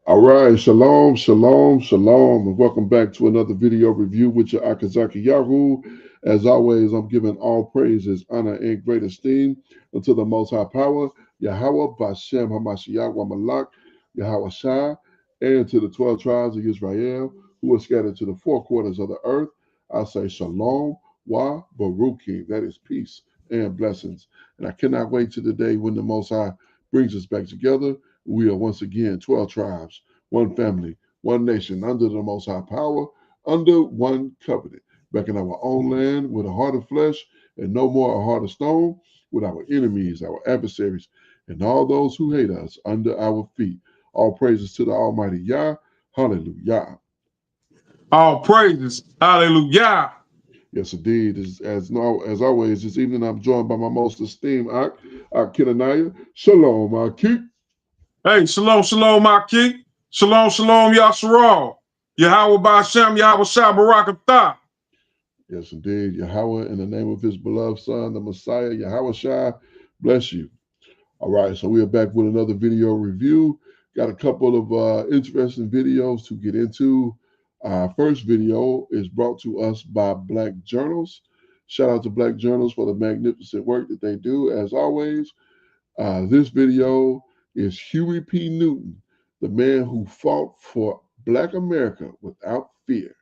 All right, shalom, shalom, shalom, and welcome back to another video review with your Akazaki Yahoo. As always, I'm giving all praises, honor, and great esteem unto the Most High Power, Yahweh, Bashem, Hamashiach, Wamalak, Yahweh Shai, and to the 12 tribes of Israel who are scattered to the four quarters of the earth. I say shalom, wa, baruki, that is peace and blessings. And I cannot wait to the day when the Most High brings us back together. We are once again 12 tribes, one family, one nation, under the Most High Power, under one covenant, back in our own land with a heart of flesh and no more a heart of stone, with our enemies, our adversaries, and all those who hate us under our feet. All praises to the Almighty Yah. Hallelujah. All praises. Hallelujah. Yes, indeed. As always, this evening I'm joined by my most esteemed Ak Kenaniah. Shalom, Ak. Hey, shalom, shalom, my king. Shalom, shalom, Yasharal. Yahweh Ba'Shem, Yahweh Shai Barakatah. Yes, indeed. Yahweh, in the name of his beloved son, the Messiah, Yahweh Shai, bless you. All right, so we are back with another video review. Got a couple of interesting videos to get into. Our first video is brought to us by Black Journals. Shout out to Black Journals for the magnificent work that they do, as always. This video is Huey P. Newton, the man who fought for Black America without fear.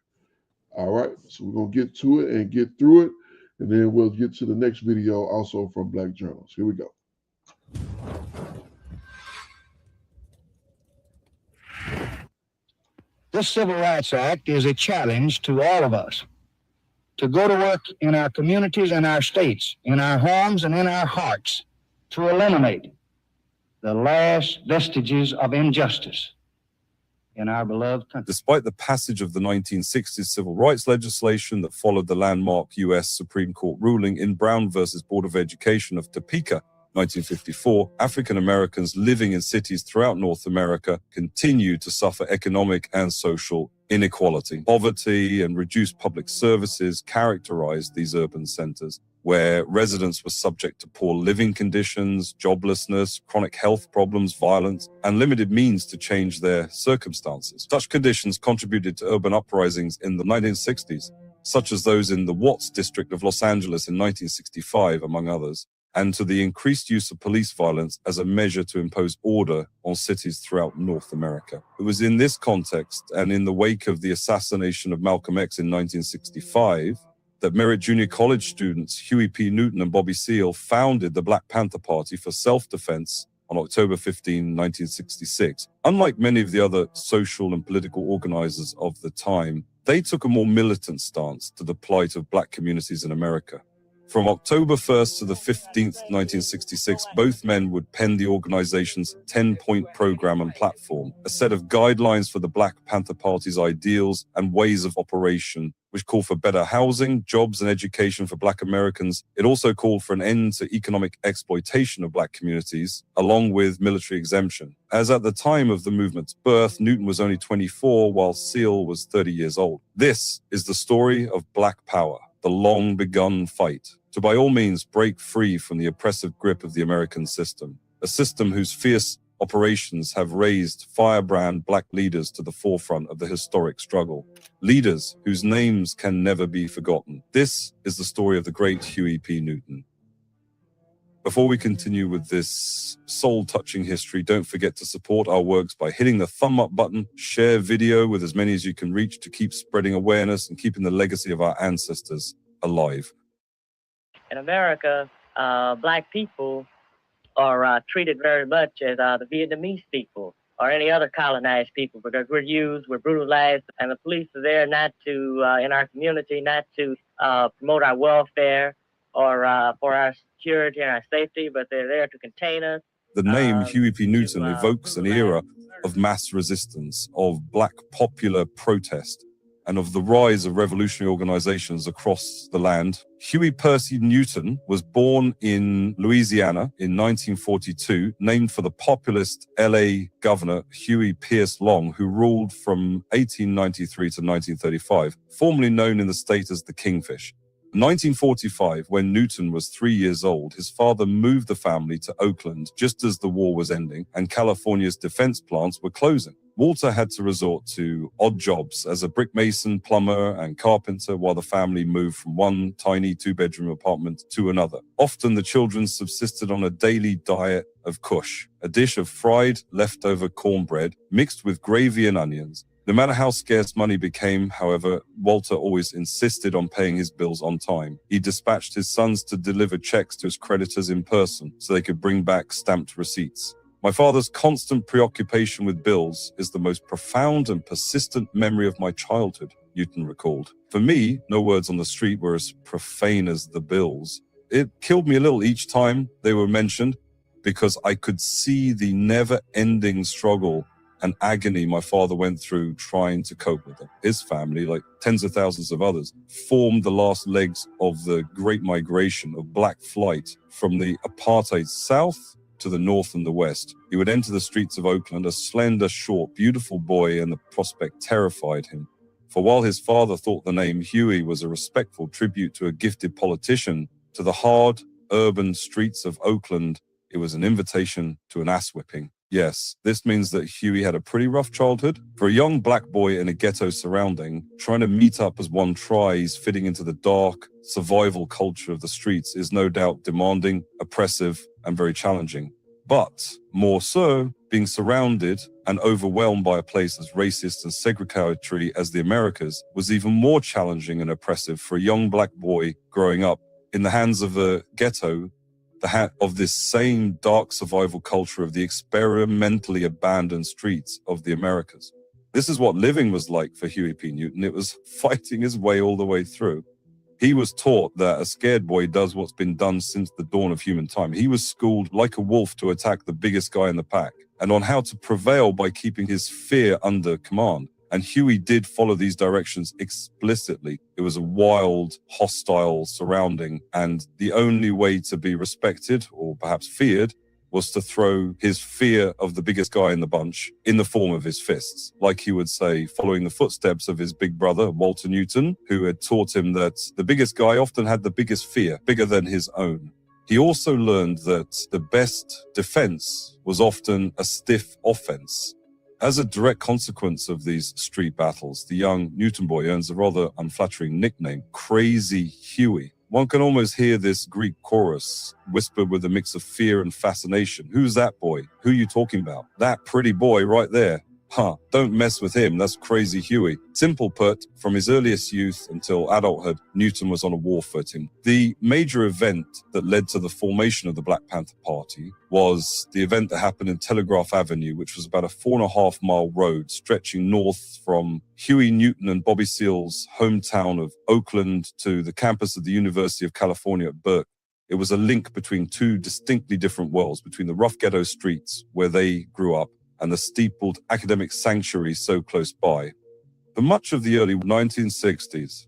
All right, so we're going to get to it and get through it, and then we'll get to the next video also from Black Journals. Here we go. This Civil Rights Act is a challenge to all of us to go to work in our communities and our states, in our homes and in our hearts, to eliminate the last vestiges of injustice in our beloved country. Despite the passage of the 1960s civil rights legislation that followed the landmark U.S. Supreme Court ruling in Brown versus Board of Education of Topeka, 1954, African Americans living in cities throughout North America continue to suffer economic and social inequality. Poverty and reduced public services characterized these urban centers, where residents were subject to poor living conditions, joblessness, chronic health problems, violence, and limited means to change their circumstances. Such conditions contributed to urban uprisings in the 1960s, such as those in the Watts district of Los Angeles in 1965, among others, and to the increased use of police violence as a measure to impose order on cities throughout North America. It was in this context, and in the wake of the assassination of Malcolm X in 1965, that Merritt Junior College students Huey P. Newton and Bobby Seale founded the Black Panther Party for self-defense on October 15, 1966. Unlike many of the other social and political organizers of the time, they took a more militant stance to the plight of Black communities in America. From October 1st to the 15th, 1966, both men would pen the organization's 10-point program and platform, a set of guidelines for the Black Panther Party's ideals and ways of operation, which called for better housing, jobs, and education for Black Americans. It also called for an end to economic exploitation of Black communities, along with military exemption. As at the time of the movement's birth, Newton was only 24, while Seale was 30 years old. This is the story of Black Power, the long-begun fight to by all means break free from the oppressive grip of the American system, a system whose fierce operations have raised firebrand Black leaders to the forefront of the historic struggle, leaders whose names can never be forgotten. This is the story of the great Huey P. Newton. Before we continue with this soul-touching history, don't forget to support our works by hitting the thumb up button, share video with as many as you can reach to keep spreading awareness and keeping the legacy of our ancestors alive. In America, Black people are treated very much as the Vietnamese people or any other colonized people, because we're used, we're brutalized, and the police are there not to, in our community, not to promote our welfare or for our security and our safety, but they're there to contain us. The name Huey P. Newton evokes an era of mass resistance, of Black popular protest, and of the rise of revolutionary organizations across the land. Huey Percy Newton was born in Louisiana in 1942, named for the populist LA governor Huey Pierce Long, who ruled from 1893 to 1935, formerly known in the state as the Kingfish. In 1945, when Newton was 3 years old, his father moved the family to Oakland just as the war was ending and California's defense plants were closing. Walter had to resort to odd jobs as a brick mason, plumber, and carpenter while the family moved from one tiny two-bedroom apartment to another. Often the children subsisted on a daily diet of kush, a dish of fried leftover cornbread mixed with gravy and onions. No matter how scarce money became, however, Walter always insisted on paying his bills on time. He dispatched his sons to deliver checks to his creditors in person so they could bring back stamped receipts. My father's constant preoccupation with bills is the most profound and persistent memory of my childhood, Newton recalled. For me, no words on the street were as profane as the bills. It killed me a little each time they were mentioned because I could see the never-ending struggle and agony my father went through trying to cope with them. His family, like tens of thousands of others, formed the last legs of the Great Migration of Black Flight from the apartheid South to the North and the West. He would enter the streets of Oakland, a slender, short, beautiful boy, and the prospect terrified him. For while his father thought the name Huey was a respectful tribute to a gifted politician, to the hard, urban streets of Oakland, it was an invitation to an ass-whipping. Yes, this means that Huey had a pretty rough childhood. For a young black boy in a ghetto surrounding, trying to meet up as one tries, fitting into the dark, survival culture of the streets is no doubt demanding, oppressive, and very challenging. But, more so, being surrounded and overwhelmed by a place as racist and segregatory as the Americas was even more challenging and oppressive for a young black boy growing up in the hands of a ghetto, of this same dark survival culture of the experimentally abandoned streets of the Americas. This is what living was like for Huey P. Newton. It was fighting his way all the way through. He was taught that a scared boy does what's been done since the dawn of human time. He was schooled like a wolf to attack the biggest guy in the pack, and on how to prevail by keeping his fear under command. And Huey did follow these directions explicitly. It was a wild, hostile surrounding, and the only way to be respected, or perhaps feared, was to throw his fear of the biggest guy in the bunch in the form of his fists. Like he would say, following the footsteps of his big brother, Walter Newton, who had taught him that the biggest guy often had the biggest fear, bigger than his own. He also learned that the best defense was often a stiff offense. As a direct consequence of these street battles, the young Newton boy earns a rather unflattering nickname, Crazy Huey. One can almost hear this Greek chorus whispered with a mix of fear and fascination. Who's that boy? Who are you talking about? That pretty boy right there. Don't mess with him. That's Crazy Huey. Simple put, from his earliest youth until adulthood, Newton was on a war footing. The major event that led to the formation of the Black Panther Party was the event that happened in Telegraph Avenue, which was about a 4.5-mile road stretching north from Huey Newton and Bobby Seale's hometown of Oakland to the campus of the University of California at Berkeley. It was a link between two distinctly different worlds, between the rough ghetto streets where they grew up and the steepled academic sanctuary so close by. For much of the early 1960s,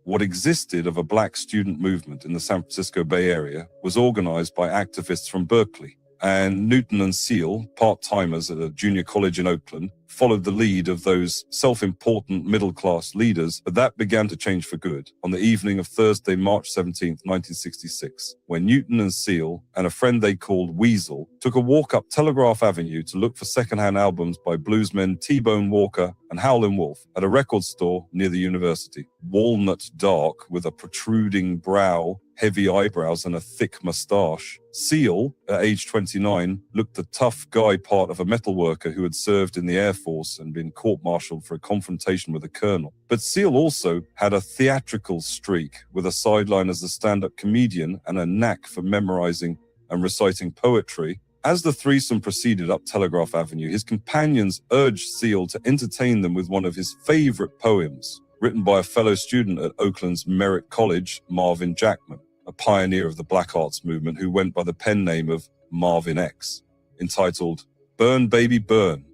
what existed of a black student movement in the San Francisco Bay Area was organized by activists from Berkeley. And Newton and Seale, part-timers at a junior college in Oakland, followed the lead of those self-important middle-class leaders, but that began to change for good on the evening of Thursday, March 17th, 1966, when Newton and Seale and a friend they called Weasel took a walk up Telegraph Avenue to look for secondhand albums by bluesmen T-Bone Walker and Howlin' Wolf at a record store near the university. Walnut dark with a protruding brow, heavy eyebrows, and a thick mustache. Seale, at age 29, looked the tough guy part of a metal worker who had served in the Air Force and been court-martialed for a confrontation with a colonel. But Seale also had a theatrical streak, with a sideline as a stand-up comedian and a knack for memorizing and reciting poetry. As the threesome proceeded up Telegraph Avenue, his companions urged Seale to entertain them with one of his favorite poems, written by a fellow student at Oakland's Merritt College, Marvin Jackman, a pioneer of the Black Arts movement who went by the pen name of Marvin X, entitled Burn Baby Burn.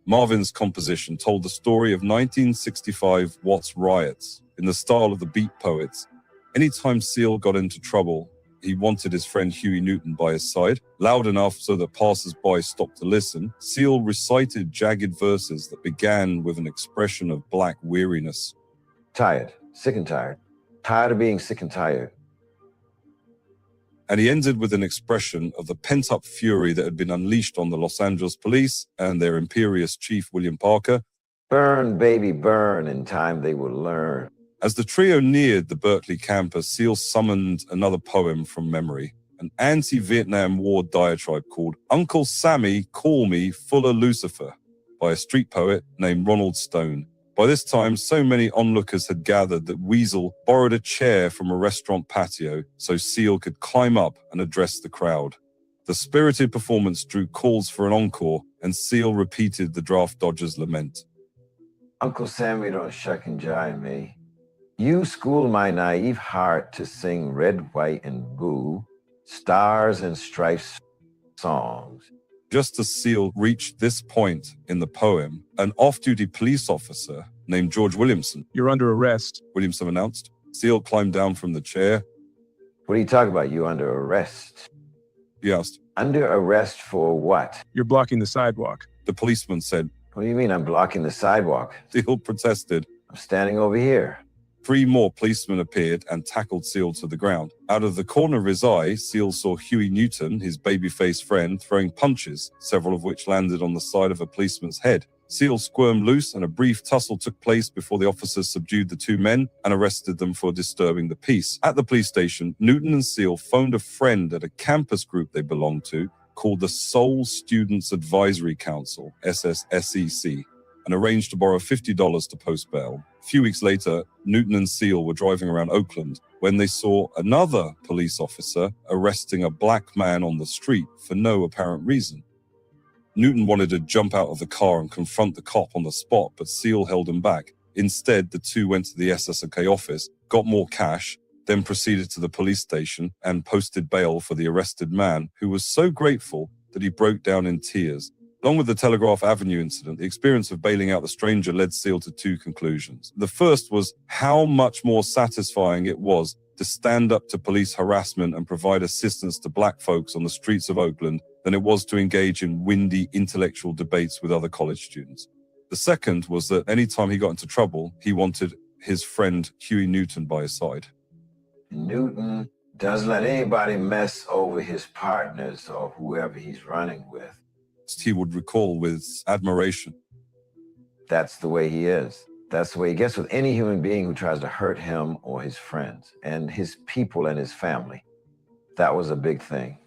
Marvin's composition told the story of 1965 Watts riots in the style of the beat poets. Anytime Seale got into trouble, he wanted his friend Huey Newton by his side, loud enough so that passers-by stopped to listen. Seale recited jagged verses that began with an expression of black weariness. Tired, sick and tired. Tired of being sick and tired. and he ended with an expression of the pent-up fury that had been unleashed on the Los Angeles police and their imperious chief, William Parker. Burn, baby, burn. In time they will learn. As the trio neared the Berkeley campus, Seal summoned another poem from memory, an anti-Vietnam War diatribe called Uncle Sammy, Call Me, Fuller Lucifer, by a street poet named Ronald Stone. By this time, so many onlookers had gathered that Weasel borrowed a chair from a restaurant patio so Seal could climb up and address the crowd. The spirited performance drew calls for an encore, and Seal repeated the draft dodger's lament. Uncle Sammy, don't shuck and jive me. You school my naive heart to sing red, white, and blue, stars and stripes songs. Just as Seal reached this point in the poem, an off-duty police officer named George Williamson. You're under arrest, Williamson announced. Seal climbed down from the chair. What are you talking about? You under arrest? He asked. Under arrest for what? You're blocking the sidewalk. The policeman said. What do you mean I'm blocking the sidewalk? Seal protested. I'm standing over here. 3 more policemen appeared and tackled Seal to the ground. Out of the corner of his eye, Seal saw Huey Newton, his baby-faced friend, throwing punches, several of which landed on the side of a policeman's head. Seal squirmed loose, and a brief tussle took place before the officers subdued the 2 men and arrested them for disturbing the peace. At the police station, Newton and Seal phoned a friend at a campus group they belonged to called the Seoul Students Advisory Council, SSSEC, and arranged to borrow $50 to post bail. A few weeks later, Newton and Seal were driving around Oakland when they saw another police officer arresting a black man on the street for no apparent reason. Newton wanted to jump out of the car and confront the cop on the spot, but Seal held him back. Instead, the 2 went to the SSK office, got more cash, then proceeded to the police station and posted bail for the arrested man, who was so grateful that he broke down in tears. Along with the Telegraph Avenue incident, the experience of bailing out the stranger led Seal to 2 conclusions. The first was how much more satisfying it was to stand up to police harassment and provide assistance to black folks on the streets of Oakland than it was to engage in windy intellectual debates with other college students. The second was that anytime he got into trouble, he wanted his friend Huey Newton by his side. Newton doesn't let anybody mess over his partners or whoever he's running with. He would recall with admiration. That's the way he is. That's the way he gets with any human being who tries to hurt him or his friends and his people and his family. That was a big thing.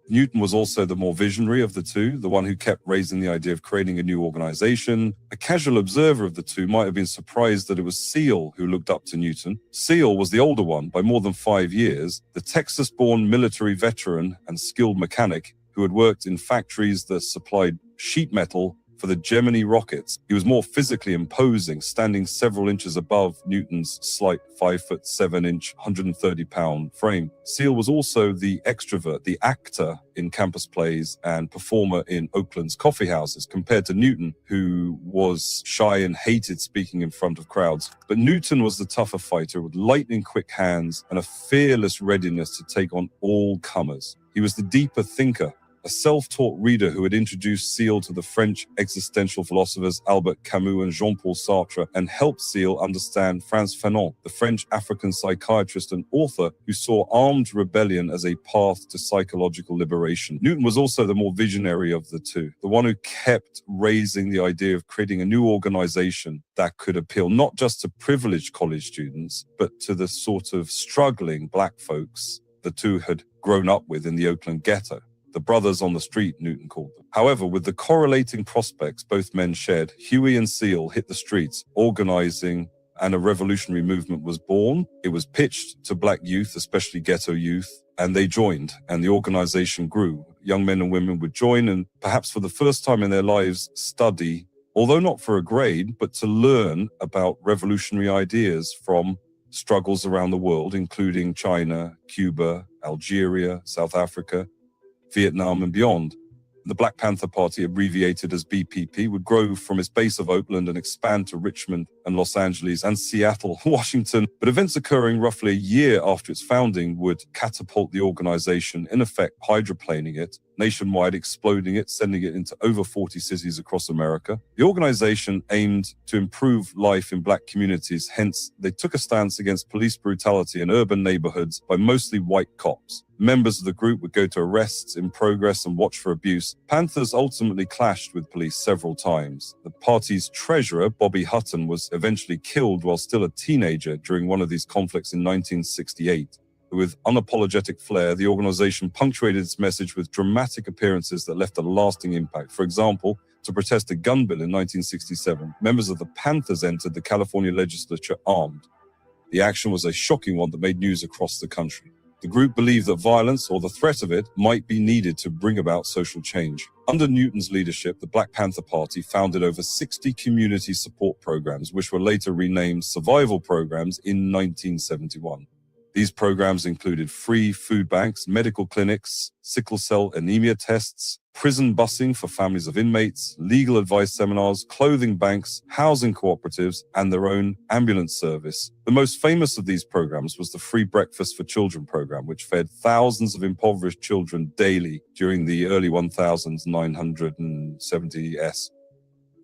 Newton was also the more visionary of the 2, the one who kept raising the idea of creating a new organization. A casual observer of the 2 might have been surprised that it was Seal who looked up to Newton. Seal was the older one by more than 5 years, the Texas-born military veteran and skilled mechanic who had worked in factories that supplied sheet metal for the Gemini rockets. He was more physically imposing, standing several inches above Newton's slight 5'7" 130-pound frame. Seal was also the extrovert, the actor in campus plays and performer in Oakland's coffee houses, compared to Newton, who was shy and hated speaking in front of crowds. But Newton was the tougher fighter with lightning-quick hands and a fearless readiness to take on all comers. He was the deeper thinker, a self-taught reader who had introduced Seal to the French existential philosophers Albert Camus and Jean-Paul Sartre, and helped Seal understand Frantz Fanon, the French African psychiatrist and author who saw armed rebellion as a path to psychological liberation. Newton was also the more visionary of the 2, the one who kept raising the idea of creating a new organization that could appeal not just to privileged college students, but to the sort of struggling black folks the 2 had grown up with in the Oakland ghetto. The brothers on the street, Newton called them. However, with the correlating prospects both men shared, Huey and Seal hit the streets, organizing, and a revolutionary movement was born. It was pitched to black youth, especially ghetto youth, and they joined, and the organization grew. Young men and women would join and perhaps for the first time in their lives study, although not for a grade, but to learn about revolutionary ideas from struggles around the world, including China, Cuba, Algeria, South Africa, Vietnam, and beyond. The Black Panther Party, abbreviated as BPP, would grow from its base of Oakland and expand to Richmond and Los Angeles and Seattle, Washington. But events occurring roughly a year after its founding would catapult the organization, in effect hydroplaning it, nationwide, exploding it, sending it into over 40 cities across America. The organization aimed to improve life in Black communities, hence they took a stance against police brutality in urban neighborhoods by mostly white cops. Members of the group would go to arrests in progress and watch for abuse. Panthers ultimately clashed with police several times. The party's treasurer, Bobby Hutton, was eventually killed while still a teenager during one of these conflicts in 1968. With unapologetic flair, the organization punctuated its message with dramatic appearances that left a lasting impact. For example, to protest a gun bill in 1967, members of the Panthers entered the California legislature armed. The action was a shocking one that made news across the country. The group believed that violence, or the threat of it, might be needed to bring about social change. Under Newton's leadership, the Black Panther Party founded over 60 community support programs, which were later renamed survival programs in 1971. These programs included free food banks, medical clinics, sickle cell anemia tests, prison busing for families of inmates, legal advice seminars, clothing banks, housing cooperatives, and their own ambulance service. The most famous of these programs was the Free Breakfast for Children program, which fed thousands of impoverished children daily during the early 1970s.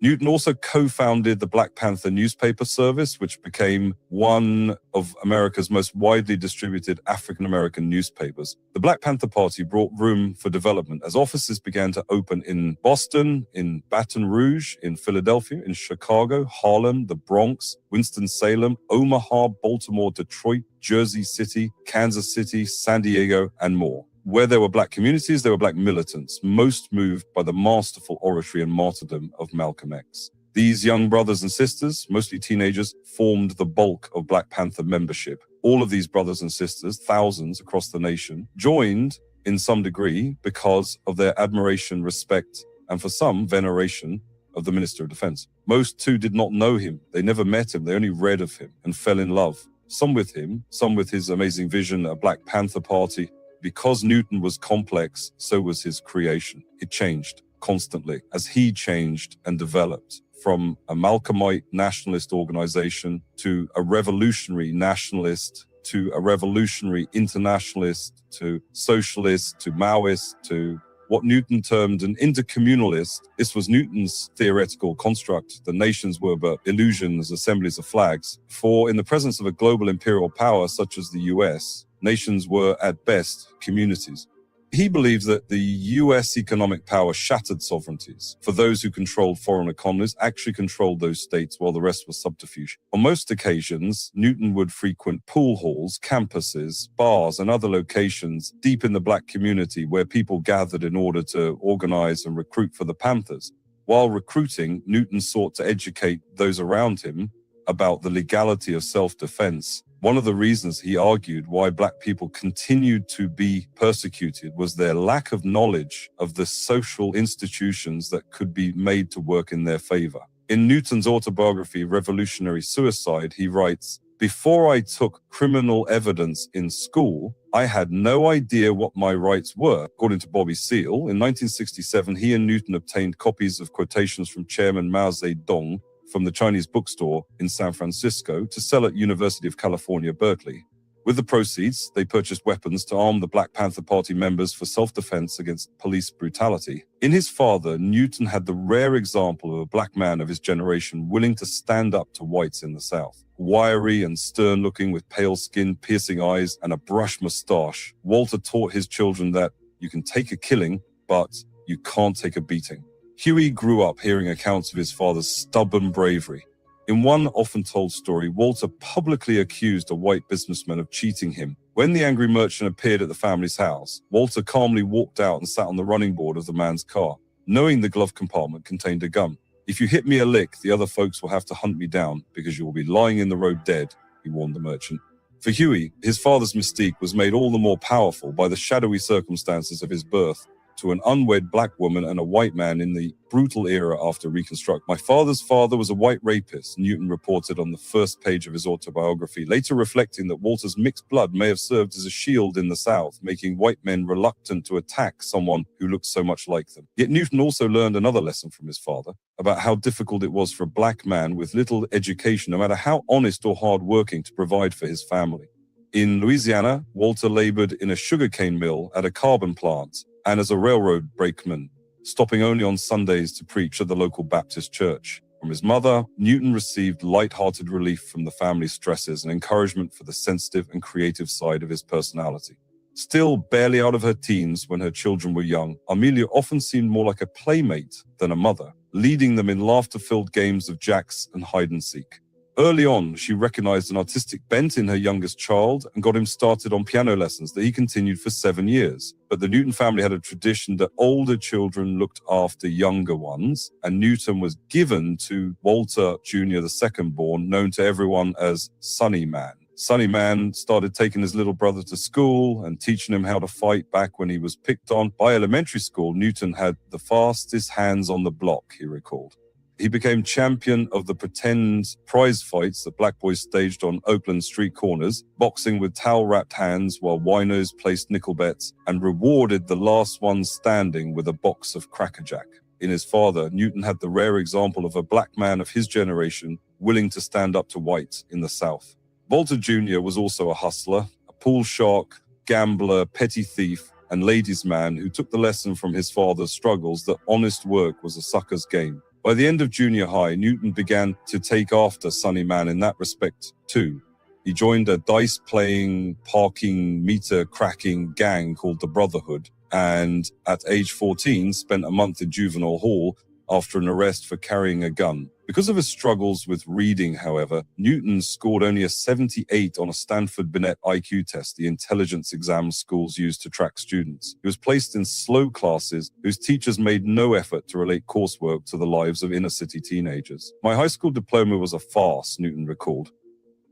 Newton also co-founded the Black Panther newspaper service, which became one of America's most widely distributed African-American newspapers. The Black Panther Party brought room for development as offices began to open in Boston, in Baton Rouge, in Philadelphia, in Chicago, Harlem, the Bronx, Winston-Salem, Omaha, Baltimore, Detroit, Jersey City, Kansas City, San Diego, and more. Where there were Black communities, there were Black militants, most moved by the masterful oratory and martyrdom of Malcolm X. These young brothers and sisters, mostly teenagers, formed the bulk of Black Panther membership. All of these brothers and sisters, thousands across the nation, joined in some degree because of their admiration, respect, and for some, veneration of the Minister of Defense. Most too did not know him. They never met him. They only read of him and fell in love. Some with him, some with his amazing vision, a Black Panther Party. Because Newton was complex, so was his creation. It changed constantly as he changed and developed from a Malcolmite nationalist organization to a revolutionary nationalist to a revolutionary internationalist to socialist to Maoist to what Newton termed an intercommunalist. This was Newton's theoretical construct. The nations were but illusions, assemblies of flags. For in the presence of a global imperial power such as the US, nations were at best communities. He believed that the US economic power shattered sovereignties. For those who controlled foreign economies actually controlled those states while the rest was subterfuge. On most occasions, Newton would frequent pool halls, campuses, bars, and other locations deep in the Black community where people gathered in order to organize and recruit for the Panthers. While recruiting, Newton sought to educate those around him about the legality of self-defense. One of the reasons he argued why Black people continued to be persecuted was their lack of knowledge of the social institutions that could be made to work in their favor. In Newton's autobiography, Revolutionary Suicide, he writes, "Before I took criminal evidence in school, I had no idea what my rights were." According to Bobby Seale, in 1967, he and Newton obtained copies of quotations from Chairman Mao Zedong from the Chinese bookstore in San Francisco to sell at University of California, Berkeley. With the proceeds, they purchased weapons to arm the Black Panther Party members for self-defense against police brutality. In his father, Newton had the rare example of a Black man of his generation willing to stand up to whites in the South. Wiry and stern-looking with pale skin, piercing eyes, and a brush mustache, Walter taught his children that you can take a killing, but you can't take a beating. Huey grew up hearing accounts of his father's stubborn bravery. In one often told story, Walter publicly accused a white businessman of cheating him. When the angry merchant appeared at the family's house, Walter calmly walked out and sat on the running board of the man's car, knowing the glove compartment contained a gun. "If you hit me a lick, the other folks will have to hunt me down because you will be lying in the road dead," he warned the merchant. For Huey, his father's mystique was made all the more powerful by the shadowy circumstances of his birth to an unwed Black woman and a white man in the brutal era after Reconstruction. "My father's father was a white rapist," Newton reported on the first page of his autobiography, later reflecting that Walter's mixed blood may have served as a shield in the South, making white men reluctant to attack someone who looked so much like them. Yet Newton also learned another lesson from his father about how difficult it was for a Black man with little education, no matter how honest or hardworking, to provide for his family. In Louisiana, Walter labored in a sugarcane mill at a carbon plant. and as a railroad brakeman, stopping only on Sundays to preach at the local Baptist church. From his mother, Newton received light-hearted relief from the family stresses and encouragement for the sensitive and creative side of his personality. Still barely out of her teens when her children were young, Amelia often seemed more like a playmate than a mother, leading them in laughter-filled games of jacks and hide-and-seek. Early on, she recognized an artistic bent in her youngest child and got him started on piano lessons that he continued for 7 years. But the Newton family had a tradition that older children looked after younger ones, and Newton was given to Walter Jr., the second-born, known to everyone as Sonny Man. Sonny Man started taking his little brother to school and teaching him how to fight back when he was picked on. By elementary school, Newton had the fastest hands on the block, he recalled. He became champion of the pretend prize fights that black boys staged on Oakland street corners, boxing with towel-wrapped hands while winos placed nickel bets, and rewarded the last one standing with a box of Cracker Jack. In his father, Newton had the rare example of a black man of his generation willing to stand up to whites in the South. Walter Jr. was also a hustler, a pool shark, gambler, petty thief, and ladies' man who took the lesson from his father's struggles that honest work was a sucker's game. By the end of junior high, Newton began to take after Sonny Man in that respect, too. He joined a dice-playing, parking, meter-cracking gang called the Brotherhood, and at age 14, spent a month in juvenile hall after an arrest for carrying a gun. Because of his struggles with reading, however, Newton scored only a 78 on a Stanford-Binet IQ test, the intelligence exam schools use to track students. He was placed in slow classes whose teachers made no effort to relate coursework to the lives of inner-city teenagers. My high school diploma was a farce, Newton recalled.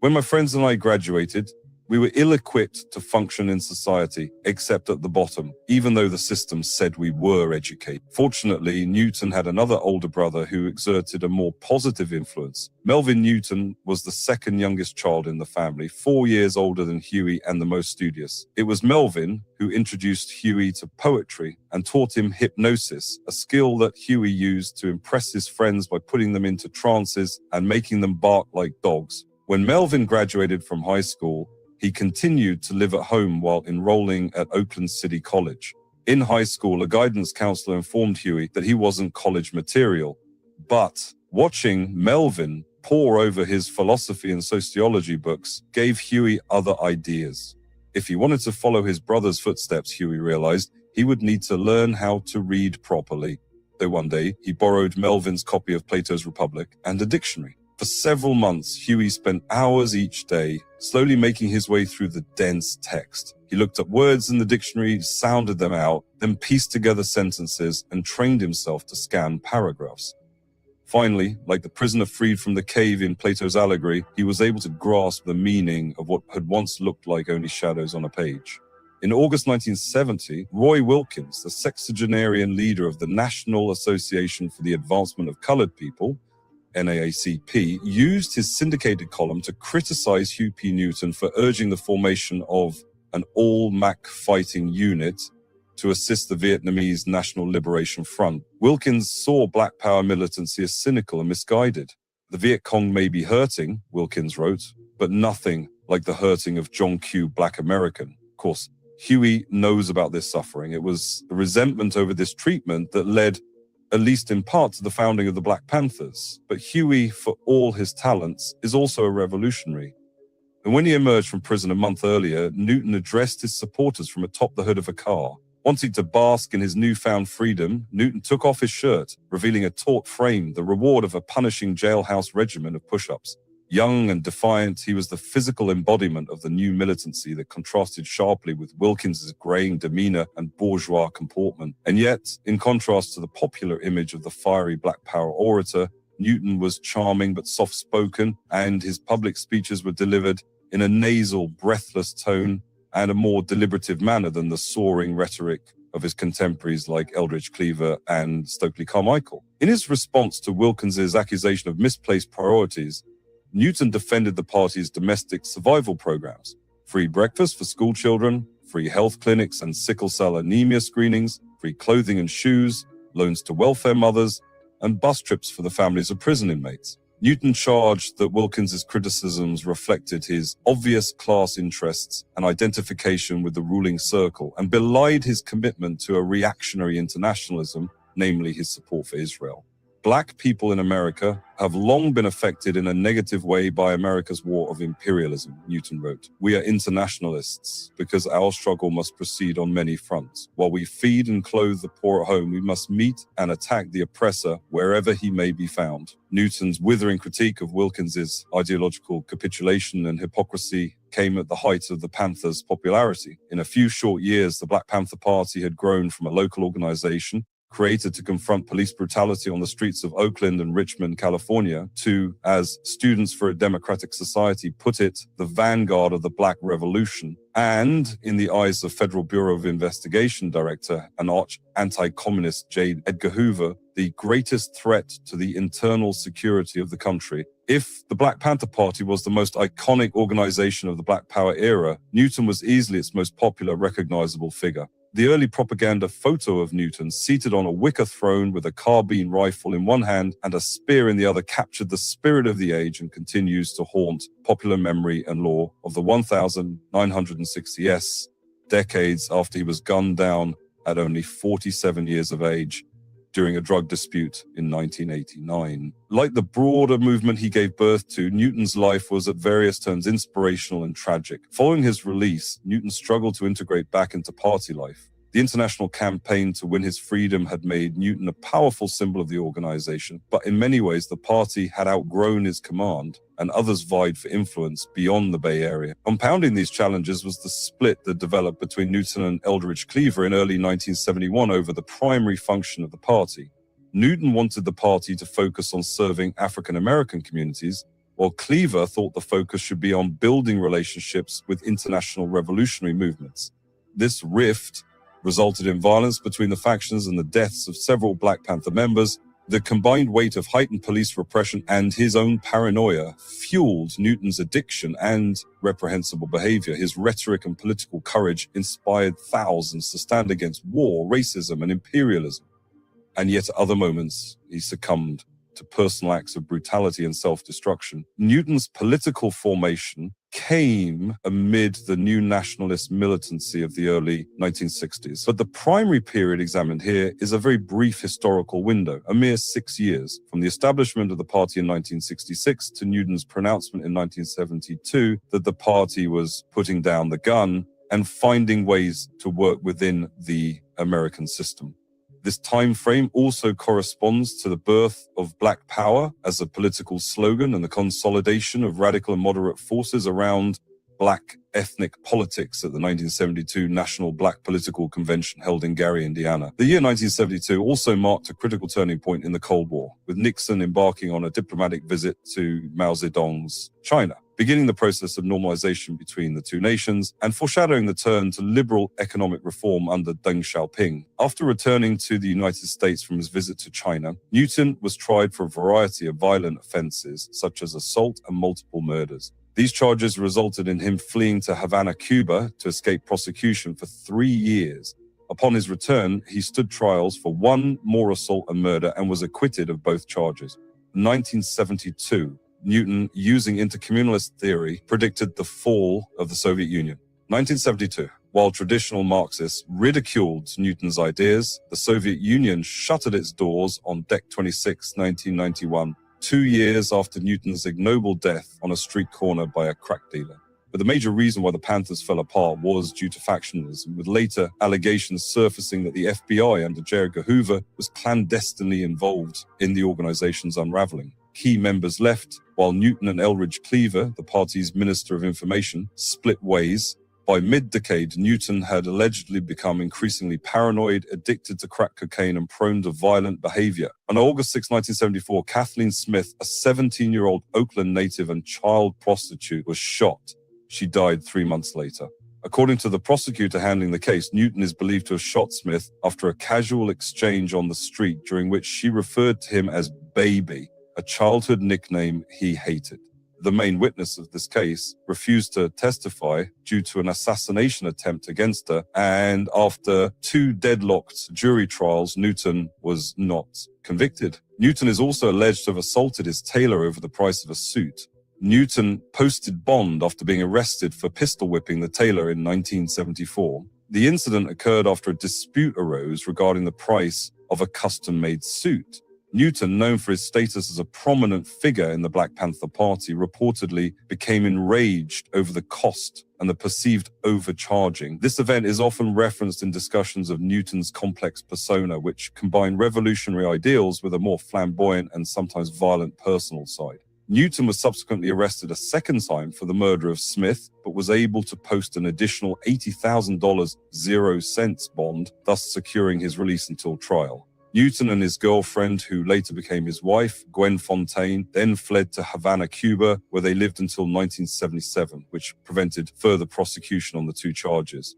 When my friends and I graduated, we were ill-equipped to function in society, except at the bottom, even though the system said we were educated. Fortunately, Newton had another older brother who exerted a more positive influence. Melvin Newton was the second youngest child in the family, 4 years older than Huey and the most studious. It was Melvin who introduced Huey to poetry and taught him hypnosis, a skill that Huey used to impress his friends by putting them into trances and making them bark like dogs. When Melvin graduated from high school, he continued to live at home while enrolling at Oakland City College. In high school, a guidance counselor informed Huey that he wasn't college material. But watching Melvin pore over his philosophy and sociology books gave Huey other ideas. If he wanted to follow his brother's footsteps, Huey realized, he would need to learn how to read properly. So one day, he borrowed Melvin's copy of Plato's Republic and a dictionary. For several months, Huey spent hours each day slowly making his way through the dense text. He looked up words in the dictionary, sounded them out, then pieced together sentences and trained himself to scan paragraphs. Finally, like the prisoner freed from the cave in Plato's allegory, he was able to grasp the meaning of what had once looked like only shadows on a page. In August 1970, Roy Wilkins, the sexagenarian leader of the National Association for the Advancement of Colored People, NAACP, used his syndicated column to criticize Huey P. Newton for urging the formation of an all-Mac fighting unit to assist the Vietnamese National Liberation Front. Wilkins saw Black Power militancy as cynical and misguided. The Viet Cong may be hurting, Wilkins wrote, but nothing like the hurting of John Q. Black American. Of course, Huey knows about this suffering. It was the resentment over this treatment that led, at least in part, to the founding of the Black Panthers. But Huey, for all his talents, is also a revolutionary. And when he emerged from prison a month earlier, Newton addressed his supporters from atop the hood of a car. Wanting to bask in his newfound freedom, Newton took off his shirt, revealing a taut frame, the reward of a punishing jailhouse regimen of push-ups. Young and defiant, he was the physical embodiment of the new militancy that contrasted sharply with Wilkins's graying demeanor and bourgeois comportment. And yet, in contrast to the popular image of the fiery Black Power orator, Newton was charming but soft-spoken, and his public speeches were delivered in a nasal, breathless tone and a more deliberative manner than the soaring rhetoric of his contemporaries like Eldridge Cleaver and Stokely Carmichael. In his response to Wilkins's accusation of misplaced priorities, Newton defended the party's domestic survival programs: free breakfast for school children, free health clinics and sickle cell anemia screenings, free clothing and shoes, loans to welfare mothers, and bus trips for the families of prison inmates. Newton charged that Wilkins's criticisms reflected his obvious class interests and identification with the ruling circle, and belied his commitment to a reactionary internationalism, namely his support for Israel. Black people in America have long been affected in a negative way by America's war of imperialism, Newton wrote. We are internationalists because our struggle must proceed on many fronts. While we feed and clothe the poor at home, we must meet and attack the oppressor wherever he may be found. Newton's withering critique of Wilkins's ideological capitulation and hypocrisy came at the height of the Panther's popularity. In a few short years, the Black Panther Party had grown from a local organization created to confront police brutality on the streets of Oakland and Richmond, California, to, as Students for a Democratic Society put it, the vanguard of the Black Revolution, and, in the eyes of Federal Bureau of Investigation Director and arch anti-communist J. Edgar Hoover, the greatest threat to the internal security of the country. If the Black Panther Party was the most iconic organization of the Black Power era, Newton was easily its most popular, recognizable figure. The early propaganda photo of Newton seated on a wicker throne with a carbine rifle in one hand and a spear in the other captured the spirit of the age and continues to haunt popular memory and lore of the 1960s, decades after he was gunned down at only 47 years of age during a drug dispute in 1989. Like the broader movement he gave birth to, Newton's life was at various turns inspirational and tragic. Following his release, Newton struggled to integrate back into party life. The international campaign to win his freedom had made Newton a powerful symbol of the organization, but in many ways the party had outgrown his command, and others vied for influence beyond the Bay Area. Compounding these challenges was the split that developed between Newton and Eldridge Cleaver in early 1971 over the primary function of the party. Newton wanted the party to focus on serving African American communities, while Cleaver thought the focus should be on building relationships with international revolutionary movements. This rift resulted in violence between the factions and the deaths of several Black Panther members. The combined weight of heightened police repression and his own paranoia fueled Newton's addiction and reprehensible behavior. His rhetoric and political courage inspired thousands to stand against war, racism, and imperialism. And yet at other moments, he succumbed to personal acts of brutality and self-destruction. Newton's political formation came amid the new nationalist militancy of the early 1960s. But the primary period examined here is a very brief historical window, a mere 6 years, from the establishment of the party in 1966 to Newton's pronouncement in 1972 that the party was putting down the gun and finding ways to work within the American system. This time frame also corresponds to the birth of Black Power as a political slogan and the consolidation of radical and moderate forces around Black ethnic politics at the 1972 National Black Political Convention held in Gary, Indiana. The year 1972 also marked a critical turning point in the Cold War, with Nixon embarking on a diplomatic visit to Mao Zedong's China, beginning the process of normalization between the two nations and foreshadowing the turn to liberal economic reform under Deng Xiaoping. After returning to the United States from his visit to China, Newton was tried for a variety of violent offenses, such as assault and multiple murders. These charges resulted in him fleeing to Havana, Cuba, to escape prosecution for 3 years. Upon his return, he stood trials for one more assault and murder and was acquitted of both charges. In 1972, Newton, using intercommunalist theory, predicted the fall of the Soviet Union. 1972, while traditional Marxists ridiculed Newton's ideas, the Soviet Union shuttered its doors on Dec 26, 1991, 2 years after Newton's ignoble death on a street corner by a crack dealer. But the major reason why the Panthers fell apart was due to factionalism, with later allegations surfacing that the FBI under J. Edgar Hoover was clandestinely involved in the organization's unraveling. Key members left, while Newton and Eldridge Cleaver, the party's Minister of Information, split ways. By mid-decade, Newton had allegedly become increasingly paranoid, addicted to crack cocaine, and prone to violent behavior. On August 6, 1974, Kathleen Smith, a 17-year-old Oakland native and child prostitute, was shot. She died 3 months later. According to the prosecutor handling the case, Newton is believed to have shot Smith after a casual exchange on the street during which she referred to him as Baby, a childhood nickname he hated. the main witness of this case, refused to testify due to an assassination attempt against her, and after 2 deadlocked jury trials, Newton was not convicted. Newton is also alleged to have assaulted his tailor over the price of a suit. Newton posted bond after being arrested for pistol whipping the tailor in 1974. The incident occurred after a dispute arose regarding the price of a custom-made suit. Newton, known for his status as a prominent figure in the Black Panther Party, reportedly became enraged over the cost and the perceived overcharging. This event is often referenced in discussions of Newton's complex persona, which combine revolutionary ideals with a more flamboyant and sometimes violent personal side. Newton was subsequently arrested a second time for the murder of Smith, but was able to post an additional $80,000 0 cents bond, thus securing his release until trial. Newton and his girlfriend, who later became his wife, Gwen Fontaine, then fled to Havana, Cuba, where they lived until 1977, which prevented further prosecution on the 2 charges.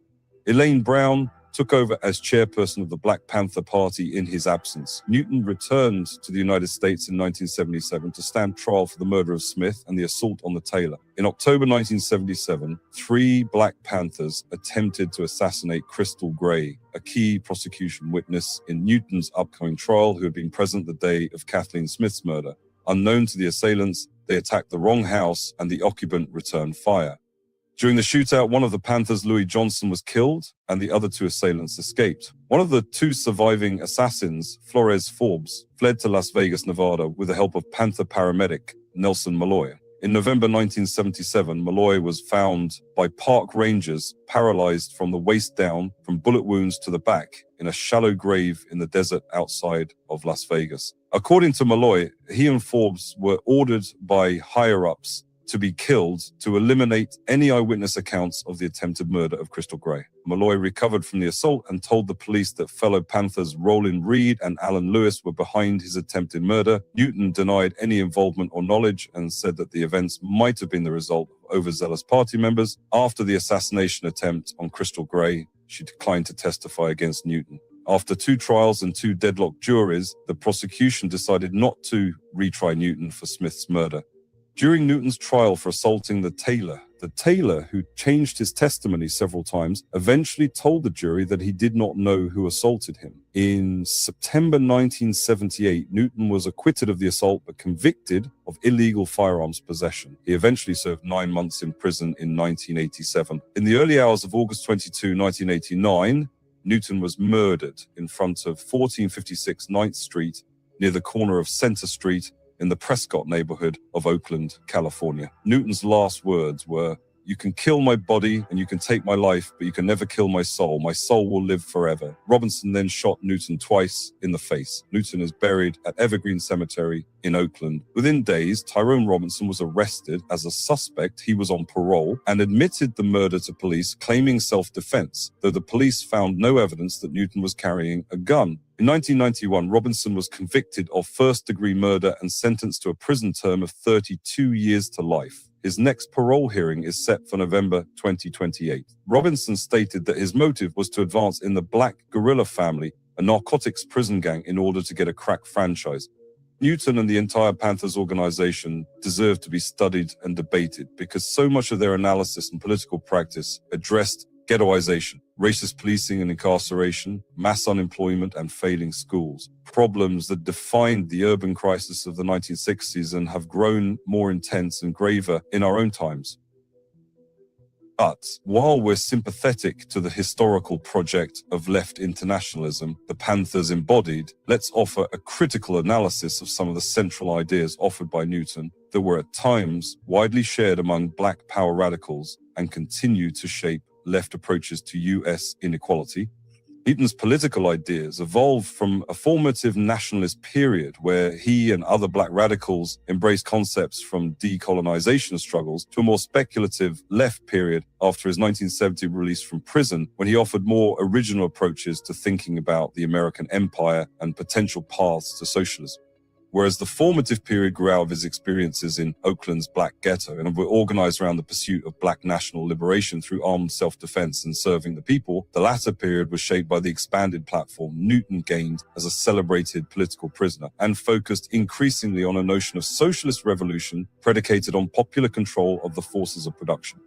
Elaine Brown took over as chairperson of the Black Panther Party in his absence. Newton returned to the United States in 1977 to stand trial for the murder of Smith and the assault on the tailor. In October 1977, 3 Black Panthers attempted to assassinate Crystal Gray, a key prosecution witness in Newton's upcoming trial who had been present the day of Kathleen Smith's murder. Unknown to the assailants, they attacked the wrong house and the occupant returned fire. During the shootout, one of the Panthers, Louis Johnson, was killed and the other 2 assailants escaped. One of the 2 surviving assassins, Flores Forbes, fled to Las Vegas, Nevada with the help of Panther paramedic Nelson Malloy. In November 1977, Malloy was found by park rangers paralyzed from the waist down from bullet wounds to the back in a shallow grave in the desert outside of Las Vegas. According to Malloy, he and Forbes were ordered by higher-ups to be killed to eliminate any eyewitness accounts of the attempted murder of Crystal Gray. Malloy recovered from the assault and told the police that fellow Panthers Roland Reed and Alan Lewis were behind his attempted murder. Newton denied any involvement or knowledge and said that the events might have been the result of overzealous party members. After the assassination attempt on Crystal Gray, she declined to testify against Newton. After 2 trials and 2 deadlocked juries, the prosecution decided not to retry Newton for Smith's murder. During Newton's trial for assaulting the tailor, who changed his testimony several times, eventually told the jury that he did not know who assaulted him. In September 1978, Newton was acquitted of the assault but convicted of illegal firearms possession. He eventually served 9 months in prison in 1987. In the early hours of August 22, 1989, Newton was murdered in front of 1456 9th Street near the corner of Center Street in the Prescott neighborhood of Oakland, California. Newton's last words were, "You can kill my body and you can take my life, but you can never kill my soul. My soul will live forever." Robinson then shot Newton twice in the face. Newton is buried at Evergreen Cemetery in Oakland. Within days, Tyrone Robinson was arrested as a suspect. He was on parole and admitted the murder to police, claiming self-defense, though the police found no evidence that Newton was carrying a gun. In 1991, Robinson was convicted of first-degree murder and sentenced to a prison term of 32 years to life. His next parole hearing is set for November 2028. Robinson stated that his motive was to advance in the Black Guerrilla family, a narcotics prison gang, in order to get a crack franchise. Newton and the entire Panthers organization deserve to be studied and debated because so much of their analysis and political practice addressed ghettoization, racist policing and incarceration, mass unemployment, and failing schools. Problems that defined the urban crisis of the 1960s and have grown more intense and graver in our own times. But while we're sympathetic to the historical project of left internationalism the Panthers embodied, let's offer a critical analysis of some of the central ideas offered by Newton that were at times widely shared among Black power radicals and continue to shape left approaches to U.S. inequality. Newton's political ideas evolved from a formative nationalist period where he and other Black radicals embraced concepts from decolonization struggles to a more speculative left period after his 1970 release from prison, when he offered more original approaches to thinking about the American empire and potential paths to socialism. whereas the formative period grew out of his experiences in Oakland's Black Ghetto and were organized around the pursuit of Black national liberation through armed self-defense and serving the people. The latter period was shaped by the expanded platform Newton gained as a celebrated political prisoner and focused increasingly on a notion of socialist revolution predicated on popular control of the forces of production.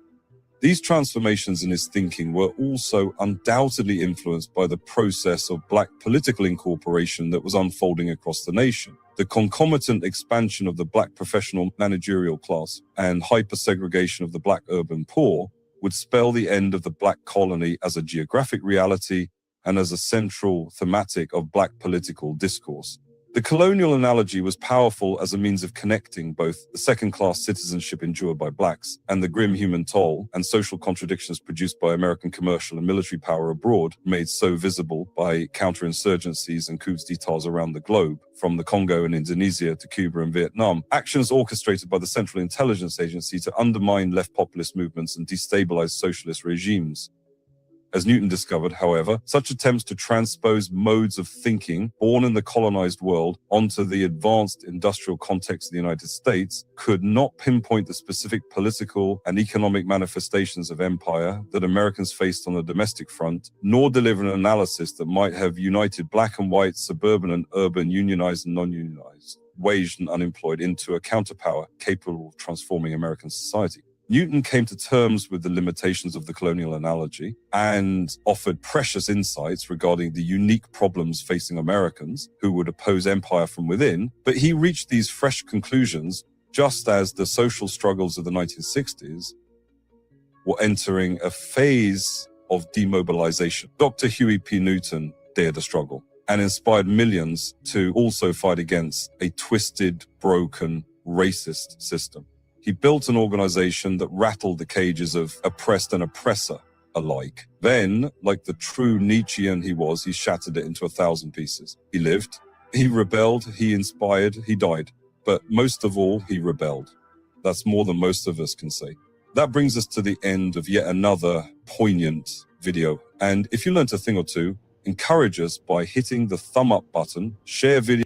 These transformations in his thinking were also undoubtedly influenced by the process of Black political incorporation that was unfolding across the nation. The concomitant expansion of the Black professional managerial class and hyper-segregation of the Black urban poor would spell the end of the Black colony as a geographic reality and as a central thematic of Black political discourse. The colonial analogy was powerful as a means of connecting both the second-class citizenship endured by Blacks and the grim human toll and social contradictions produced by American commercial and military power abroad, made so visible by counterinsurgencies and coups d'etats around the globe, from the Congo and Indonesia to Cuba and Vietnam, actions orchestrated by the Central Intelligence Agency to undermine left populist movements and destabilize socialist regimes. As Newton discovered, however, such attempts to transpose modes of thinking born in the colonized world onto the advanced industrial context of the United States could not pinpoint the specific political and economic manifestations of empire that Americans faced on the domestic front, nor deliver an analysis that might have united Black and white, suburban and urban, unionized and non-unionized, waged and unemployed into a counterpower capable of transforming American society. Newton came to terms with the limitations of the colonial analogy and offered precious insights regarding the unique problems facing Americans who would oppose empire from within, but he reached these fresh conclusions just as the social struggles of the 1960s were entering a phase of demobilization. Dr. Huey P. Newton dared a struggle and inspired millions to also fight against a twisted, broken, racist system. He built an organization that rattled the cages of oppressed and oppressor alike. Then, like the true Nietzschean he was, he shattered it into 1,000 pieces. He lived, he rebelled, he inspired, he died. But most of all, he rebelled. That's more than most of us can say. That brings us to the end of yet another poignant video. And if you learned a thing or two, encourage us by hitting the thumb up button, share video.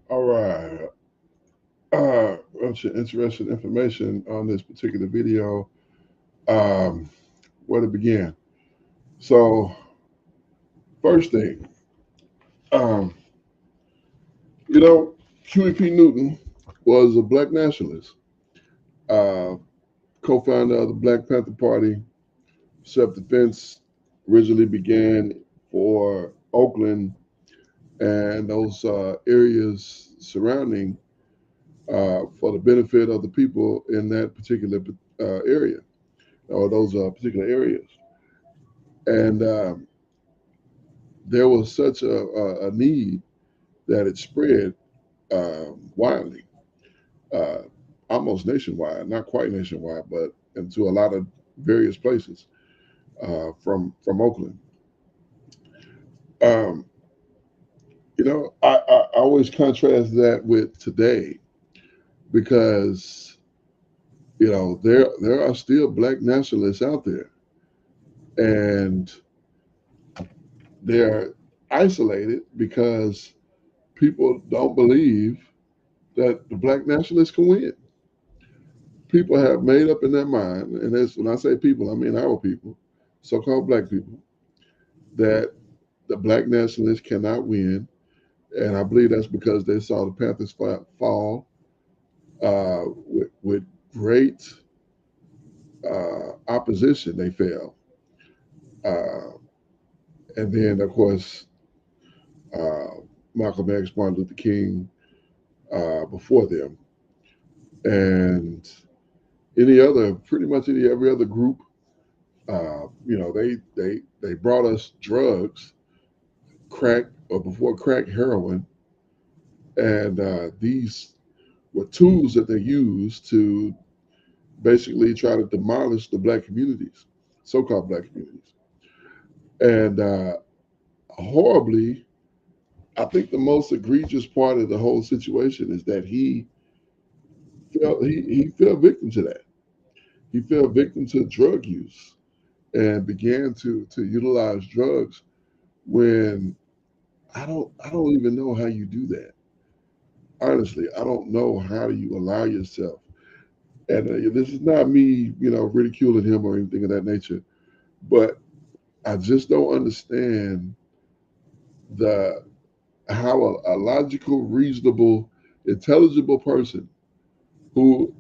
All right. Bunch of interesting information on this particular video. Where to begin? So, first thing, Huey P. Newton was a Black nationalist, co-founder of the Black Panther Party. Self-defense originally began for Oakland and those areas surrounding for the benefit of the people in that particular area, or those particular areas. And there was such a need that it spread widely, almost nationwide, not quite nationwide, but into a lot of various places from Oakland. I always contrast that with today, because there are still Black nationalists out there, and they're isolated because people don't believe that the Black nationalists can win. People have made up in their mind, and that's, when I say people, I mean our people, so-called Black people, that the Black nationalists cannot win. And I believe that's because they saw the Panthers fall with great opposition. They fell. And then, of course, Malcolm X, Martin Luther King before them. And pretty much every other group, they brought us drugs, crack, or before crack, heroin. And these were tools that they used to basically try to demolish the Black communities, so-called Black communities. And horribly, I think the most egregious part of the whole situation is that he fell victim to that. He fell victim to drug use and began to utilize drugs when I don't even know how you do that. honestly, I don't know how do you allow yourself. And this is not me, ridiculing him or anything of that nature, but I just don't understand the how a logical, reasonable, intelligible person who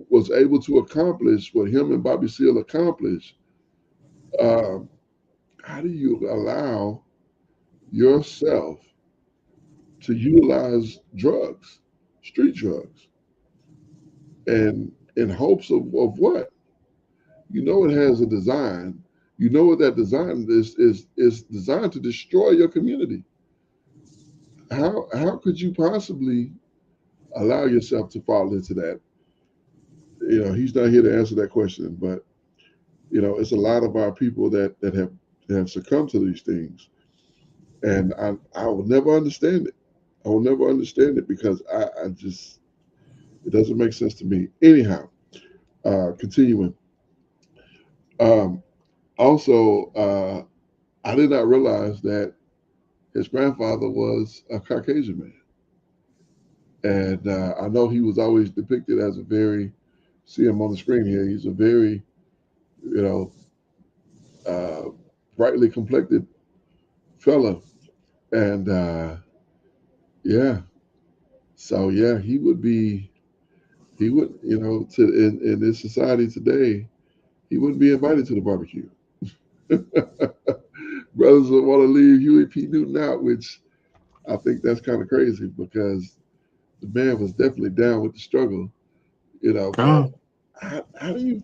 was able to accomplish what him and Bobby Seale accomplished. Um, how do you allow yourself to utilize drugs, street drugs, and in hopes of what? You know it has a design. You know what that design is designed to destroy your community. How could you possibly allow yourself to fall into that? He's not here to answer that question, but it's a lot of our people that have succumbed to these things, and I will never understand it. I will never understand it because I just it doesn't make sense to me. Anyhow, continuing. Um, also, I did not realize that his grandfather was a Caucasian man, and I know he was always depicted as a very, see him on the screen here. He's a very, you know, uh, brightly complected fella, and yeah, so yeah, he would, to in this society today, he wouldn't be invited to the barbecue. Brothers would want to leave Huey P. Newton out, which I think that's kind of crazy because the man was definitely down with the struggle, but Con. how do you?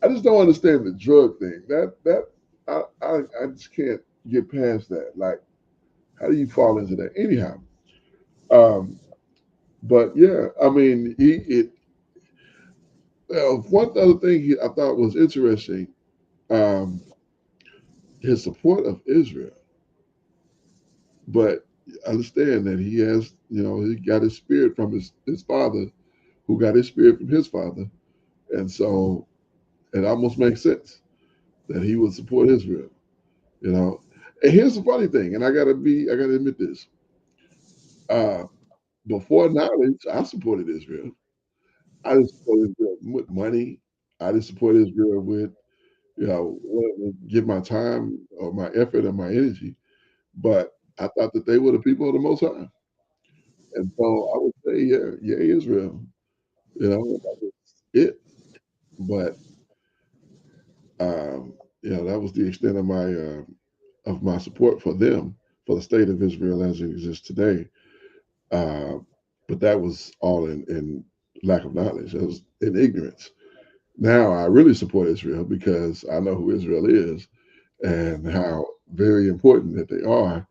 I just don't understand the drug thing. I just can't get past that. Like, how do you fall into that? Anyhow, um, but yeah, I mean, one other thing I thought was interesting, um, his support of Israel, but understand that he has, he got his spirit from his father, who got his spirit from his father, and so it almost makes sense that he would support Israel. You know, and here's the funny thing, and I gotta admit this. Uh, before knowledge, I supported Israel. I didn't support Israel with money. I didn't support Israel with, give my time or my effort and my energy. But I thought that they were the people of the Most High, and so I would say, yeah, yeah, Israel. That was it. But that was the extent of my support for them, for the state of Israel as it exists today. Uh, but that was all in lack of knowledge. It was in ignorance. Now I really support Israel because I know who Israel is and how very important that they are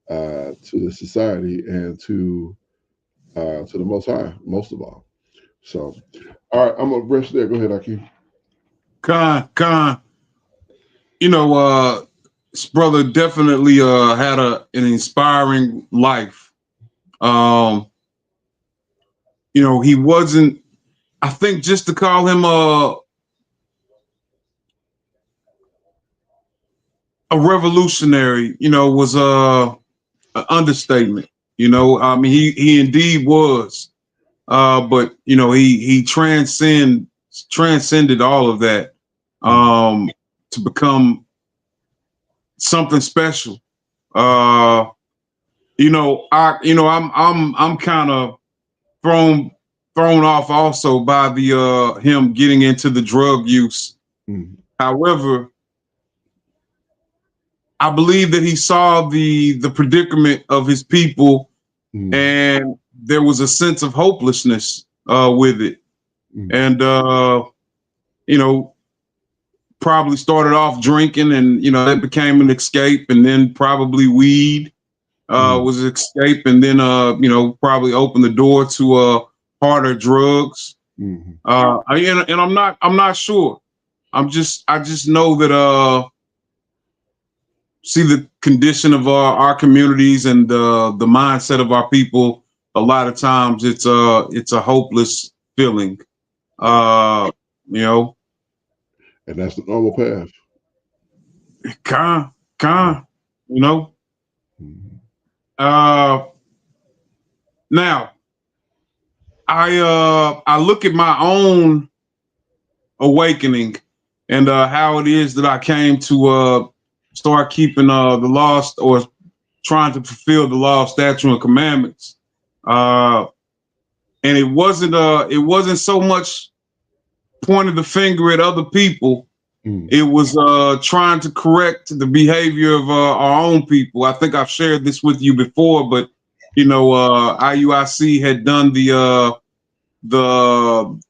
to the society and to the Most High, most of all. So, all right, I'm gonna rest there. Go ahead, Aki. Con. This brother definitely had an inspiring life. Um, he wasn't, I think just to call him a revolutionary, was an understatement. I mean, he indeed was. But he transcended all of that to become something special. I'm kind of thrown off also by the him getting into the drug use. Mm. However, I believe that he saw the predicament of his people, and there was a sense of hopelessness with it, and probably started off drinking, and that became an escape, and then probably weed was an escape, and then probably opened the door to harder drugs. And I'm not sure. I just know that see the condition of our communities and the mindset of our people. A lot of times it's a hopeless feeling. You know, And that's the normal path. Con, you know. Mhm. Now I look at my own awakening and how it is that I came to start keeping the laws, or trying to fulfill the law, statute, and commandments. And it wasn't so much pointing the finger at other people. It was trying to correct the behavior of our own people. I think I've shared this with you before, but IUIC had done the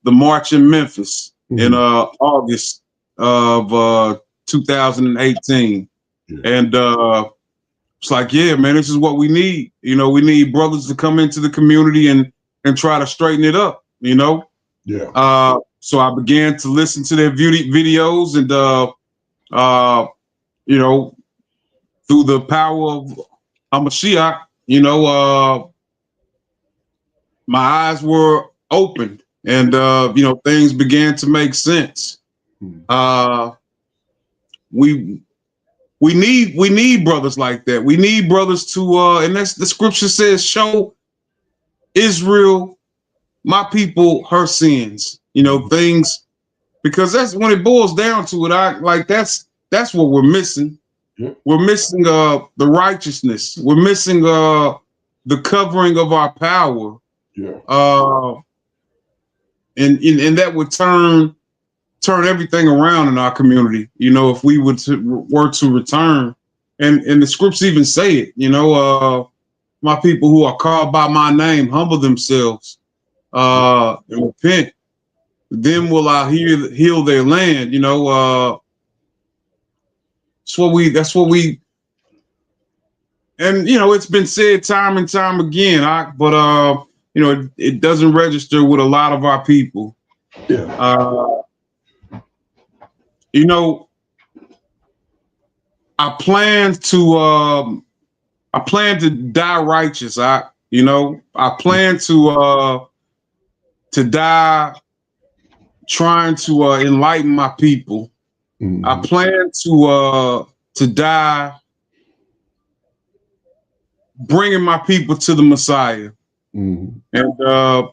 march in Memphis in August of 2018, and it's like, yeah, man, this is what we need. We need brothers to come into the community and try to straighten it up. So I began to listen to their videos, and through the power of Hamashiach, my eyes were opened, and things began to make sense. We need brothers like that. We need brothers to and that's the scripture says, show Israel, my people, her sins. Things, because that's when it boils down to it. That's what we're missing. We're missing the righteousness. We're missing the covering of our power. And that would turn everything around in our community, if we were to return. And the scripts even say it, my people who are called by my name humble themselves and repent, then will I heal their land. That's what we and it's been said time and time again, but it doesn't register with a lot of our people. I plan to die righteous. I plan to die trying to enlighten my people. I plan to die bringing my people to the Messiah. And I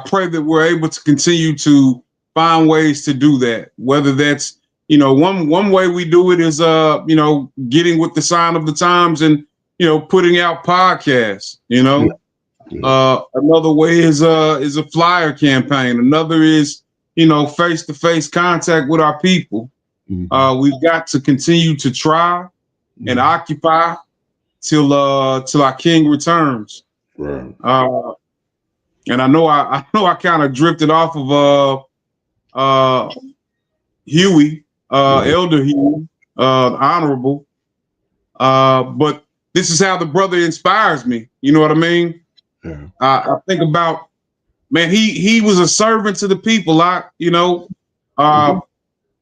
pray that we're able to continue to find ways to do that. Whether that's, one way we do it is, getting with the sign of the times and, putting out podcasts, Another way is a flyer campaign. Another is, face-to-face contact with our people. We've got to continue to try and occupy till our King returns. Right. And I know I kind of drifted off of Huey, Elder Huey, Honorable. But this is how the brother inspires me. You know what I mean? Yeah. I think about, man, he was a servant to the people,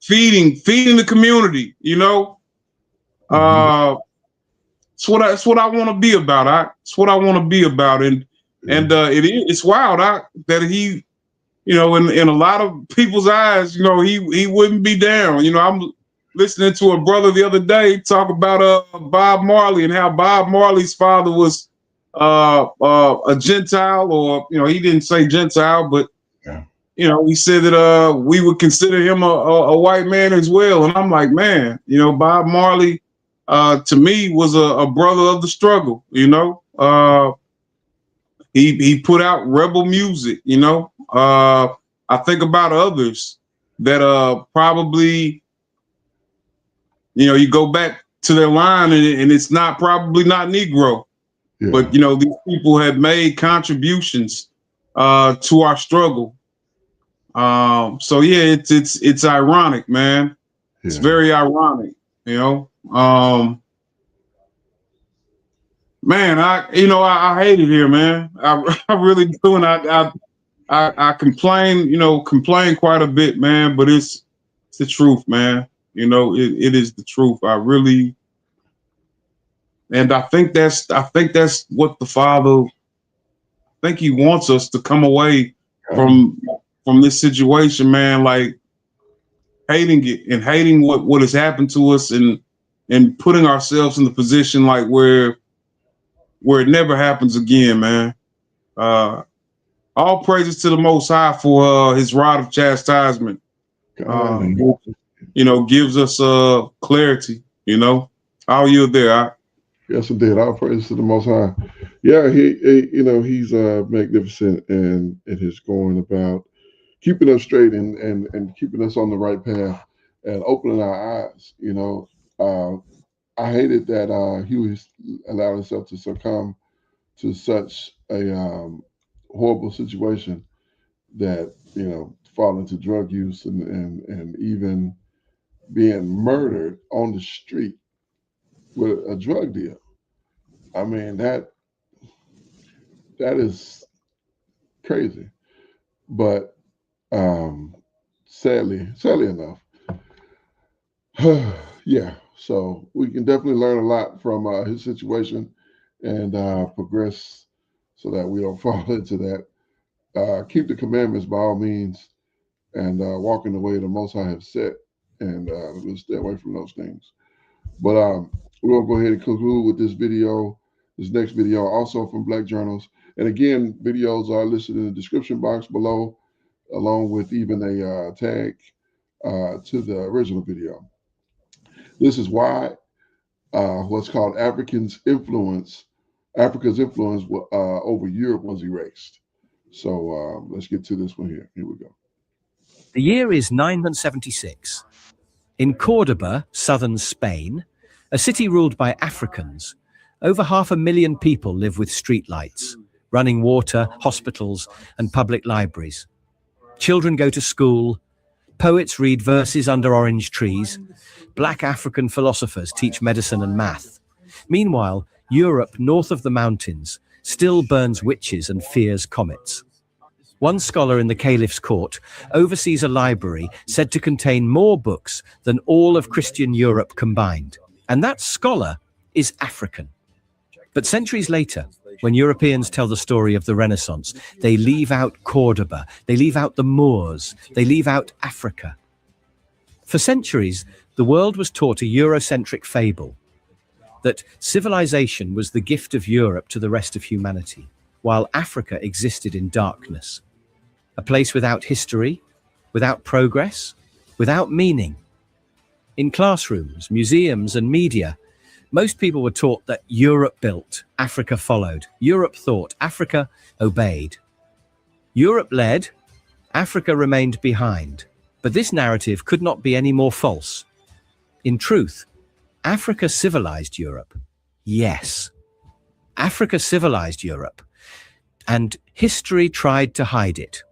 feeding the community, It's what I want to be about. It's what I want to be about. And it's wild that he, in a lot of people's eyes, he wouldn't be down. I'm listening to a brother the other day talk about Bob Marley and how Bob Marley's father was a Gentile, or he didn't say Gentile, but he said that we would consider him a white man as well. And I'm like, man, Bob Marley to me was a brother of the struggle. He put out rebel music. I think about others that probably, you go back to their line and it's probably not Negro. Yeah. But these people have made contributions to our struggle. So yeah, it's ironic, man. Yeah. It's very ironic, man. I hate it here, man. I really do, and I complain quite a bit, man. But it's the truth, man. It is the truth. And I think that's what the Father, I think he wants us to come away from this situation, man, like hating it and hating what has happened to us, and putting ourselves in the position like where it never happens again, man. All praises to the Most High for his rod of chastisement. Gives us clarity. How are you there? Yes, indeed. All praise to the Most High. Yeah, he's magnificent in his going about keeping us straight and keeping us on the right path and opening our eyes. I hated that Huey allowed himself to succumb to such a horrible situation that fall into drug use and even being murdered on the street with a drug deal. I mean, that is crazy. But sadly enough, yeah. So we can definitely learn a lot from his situation and progress so that we don't fall into that. Keep the commandments by all means and walk in the way the Most High have set, and we'll stay away from those things. But we're gonna go ahead and conclude with this video, this next video, also from Black Journals. And again, videos are listed in the description box below, along with even a tag to the original video. This is why what's called Africa's influence over Europe was erased. So let's get to this one here. Here we go. The year is 976. In Cordoba, southern Spain, a city ruled by Africans, over 500,000 people live with streetlights, running water, hospitals, and public libraries. Children go to school, poets read verses under orange trees, Black African philosophers teach medicine and math. Meanwhile, Europe, north of the mountains, still burns witches and fears comets. One scholar in the caliph's court oversees a library said to contain more books than all of Christian Europe combined. And that scholar is African. But centuries later, when Europeans tell the story of the Renaissance, they leave out Cordoba, they leave out the Moors, they leave out Africa. For centuries, the world was taught a Eurocentric fable that civilization was the gift of Europe to the rest of humanity, while Africa existed in darkness. A place without history, without progress, without meaning. In classrooms, museums, and media, most people were taught that Europe built, Africa followed. Europe thought, Africa obeyed. Europe led, Africa remained behind. But this narrative could not be any more false. In truth, Africa civilized Europe. Yes, Africa civilized Europe, and history tried to hide it.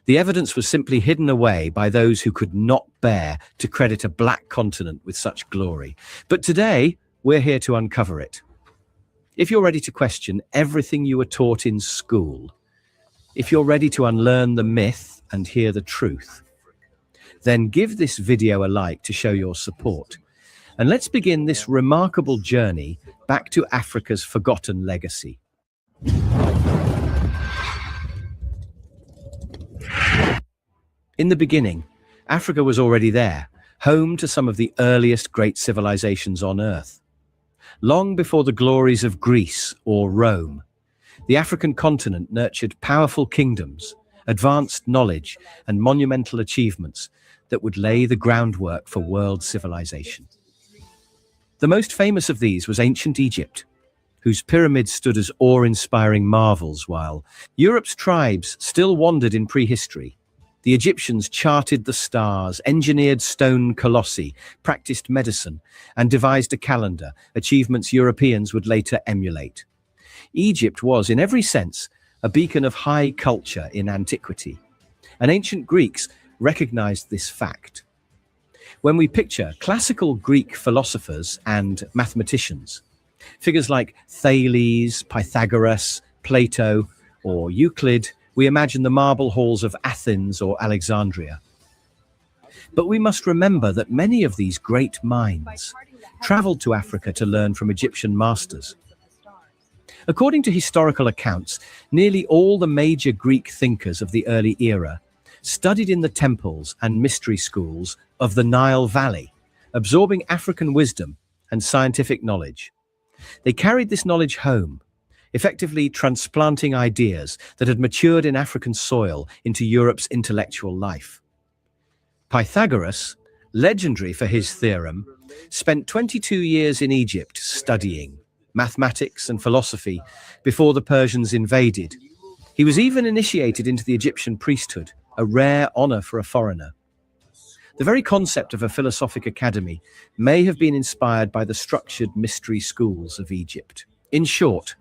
The evidence was simply hidden away by those who could not bear to credit a black continent with such glory. But today, we're here to uncover it. If you're ready to question everything you were taught in school, if you're ready to unlearn the myth and hear the truth, then give this video a like to show your support. And let's begin this remarkable journey back to Africa's forgotten legacy. In the beginning, Africa was already there, home to some of the earliest great civilizations on Earth. Long before the glories of Greece or Rome, the African continent nurtured powerful kingdoms, advanced knowledge, and monumental achievements that would lay the groundwork for world civilization. The most famous of these was ancient Egypt, whose pyramids stood as awe-inspiring marvels while Europe's tribes still wandered in prehistory. The Egyptians charted the stars, engineered stone colossi, practiced medicine, and devised a calendar, achievements Europeans would later emulate. Egypt was, in every sense, a beacon of high culture in antiquity, and ancient Greeks recognized this fact. When we picture classical Greek philosophers and mathematicians, figures like Thales, Pythagoras, Plato, or Euclid, we imagine the marble halls of Athens or Alexandria. But we must remember that many of these great minds traveled to Africa to learn from Egyptian masters. According to historical accounts, nearly all the major Greek thinkers of the early era studied in the temples and mystery schools of the Nile Valley, absorbing African wisdom and scientific knowledge. They carried this knowledge home, effectively transplanting ideas that had matured in African soil into Europe's intellectual life. Pythagoras, legendary for his theorem, spent 22 years in Egypt studying mathematics and philosophy before the Persians invaded. He was even initiated into the Egyptian priesthood, a rare honor for a foreigner. The very concept of a philosophic academy may have been inspired by the structured mystery schools of Egypt. In short,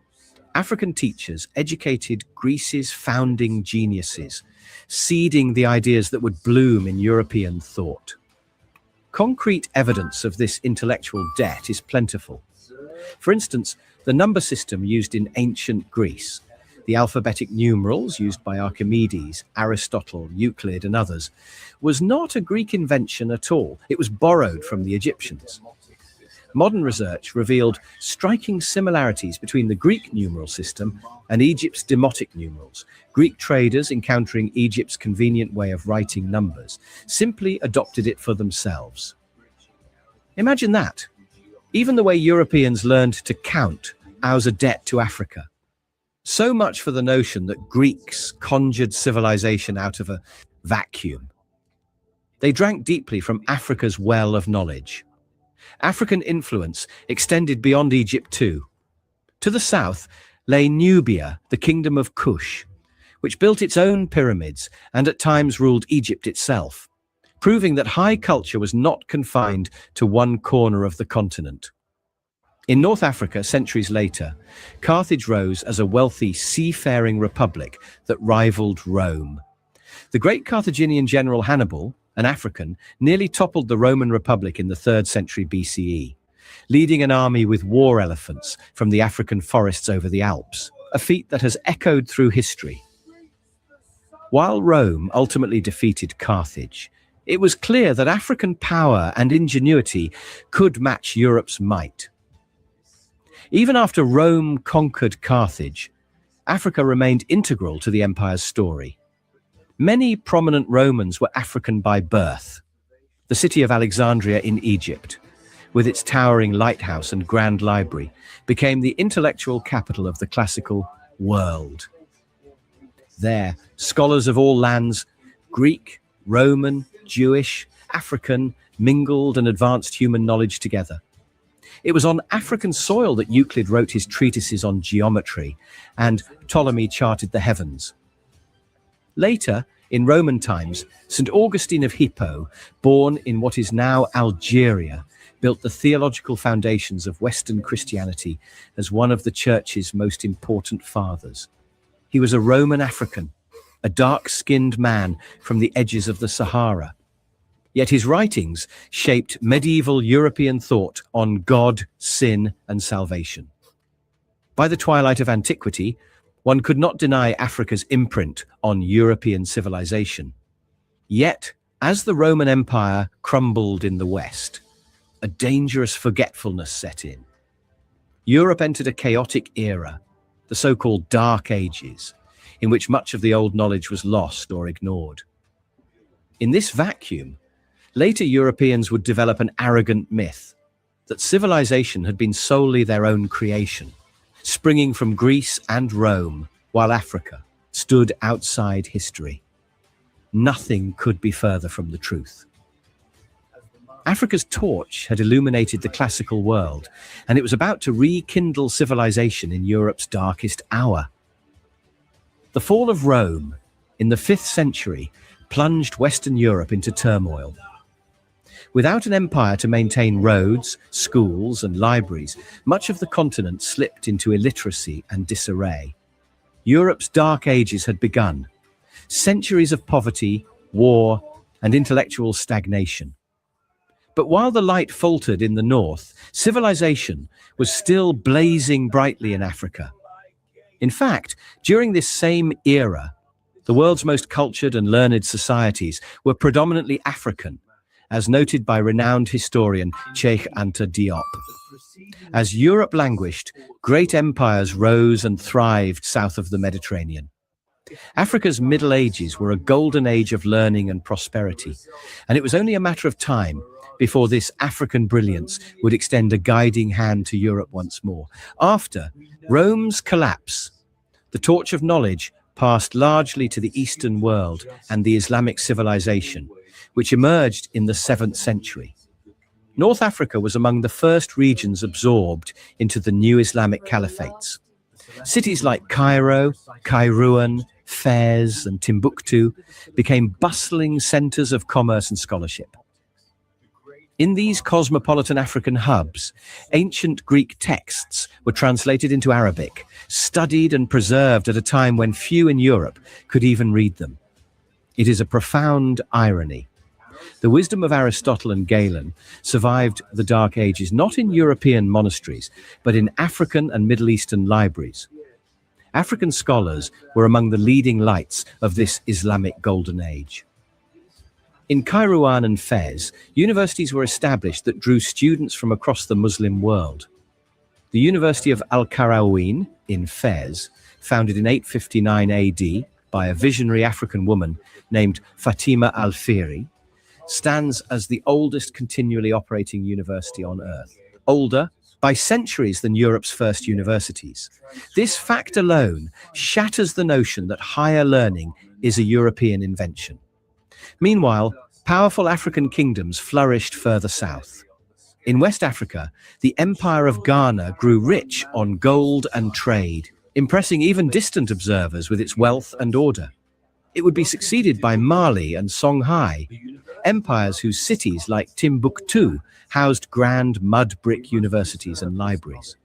African teachers educated Greece's founding geniuses, seeding the ideas that would bloom in European thought. Concrete evidence of this intellectual debt is plentiful. For instance, the number system used in ancient Greece, the alphabetic numerals used by Archimedes, Aristotle, Euclid, and others, was not a Greek invention at all. It was borrowed from the Egyptians. Modern research revealed striking similarities between the Greek numeral system and Egypt's demotic numerals. Greek traders, encountering Egypt's convenient way of writing numbers, simply adopted it for themselves. Imagine that. Even the way Europeans learned to count owes a debt to Africa. So much for the notion that Greeks conjured civilization out of a vacuum. They drank deeply from Africa's well of knowledge. African influence extended beyond Egypt too. To the south lay Nubia, the kingdom of Kush, which built its own pyramids and at times ruled Egypt itself, proving that high culture was not confined to one corner of the continent. In North Africa, centuries later, Carthage rose as a wealthy seafaring republic that rivaled Rome. The great Carthaginian general Hannibal, an African, nearly toppled the Roman Republic in the 3rd century BCE, leading an army with war elephants from the African forests over the Alps, a feat that has echoed through history. While Rome ultimately defeated Carthage, it was clear that African power and ingenuity could match Europe's might. Even after Rome conquered Carthage, Africa remained integral to the empire's story. Many prominent Romans were African by birth. The city of Alexandria in Egypt, with its towering lighthouse and grand library, became the intellectual capital of the classical world. There, scholars of all lands, Greek, Roman, Jewish, African, mingled and advanced human knowledge together. It was on African soil that Euclid wrote his treatises on geometry and Ptolemy charted the heavens. Later, in Roman times, St. Augustine of Hippo, born in what is now Algeria, built the theological foundations of Western Christianity as one of the Church's most important fathers. He was a Roman African, a dark-skinned man from the edges of the Sahara. Yet his writings shaped medieval European thought on God, sin, and salvation. By the twilight of antiquity, one could not deny Africa's imprint on European civilization. Yet, as the Roman Empire crumbled in the West, a dangerous forgetfulness set in. Europe entered a chaotic era, the so-called Dark Ages, in which much of the old knowledge was lost or ignored. In this vacuum, later Europeans would develop an arrogant myth that civilization had been solely their own creation, springing from Greece and Rome, while Africa stood outside history. Nothing could be further from the truth. Africa's torch had illuminated the classical world, and it was about to rekindle civilization in Europe's darkest hour. The fall of Rome in the 5th century plunged Western Europe into turmoil. Without an empire to maintain roads, schools, and libraries, much of the continent slipped into illiteracy and disarray. Europe's dark ages had begun. Centuries of poverty, war, and intellectual stagnation. But while the light faltered in the north, civilization was still blazing brightly in Africa. In fact, during this same era, the world's most cultured and learned societies were predominantly African, as noted by renowned historian Cheikh Anta Diop. As Europe languished, great empires rose and thrived south of the Mediterranean. Africa's Middle Ages were a golden age of learning and prosperity, and it was only a matter of time before this African brilliance would extend a guiding hand to Europe once more. After Rome's collapse, the torch of knowledge passed largely to the Eastern world and the Islamic civilization, which emerged in the 7th century. North Africa was among the first regions absorbed into the new Islamic caliphates. Cities like Cairo, Kairouan, Fez, and Timbuktu became bustling centers of commerce and scholarship. In these cosmopolitan African hubs, ancient Greek texts were translated into Arabic, studied and preserved at a time when few in Europe could even read them. It is a profound irony. The wisdom of Aristotle and Galen survived the Dark Ages not in European monasteries, but in African and Middle Eastern libraries. African scholars were among the leading lights of this Islamic golden age. In Kairouan and Fez, universities were established that drew students from across the Muslim world. The University of Al-Qarawiyyin in Fez, founded in 859 AD by a visionary African woman named Fatima al-Fihri, stands as the oldest continually operating university on earth, older by centuries than Europe's first universities. This fact alone shatters the notion that higher learning is a European invention. Meanwhile, powerful African kingdoms flourished further south. In West Africa, the Empire of Ghana grew rich on gold and trade, impressing even distant observers with its wealth and order. It would be succeeded by Mali and Songhai, empires whose cities like Timbuktu housed grand mud brick universities and libraries.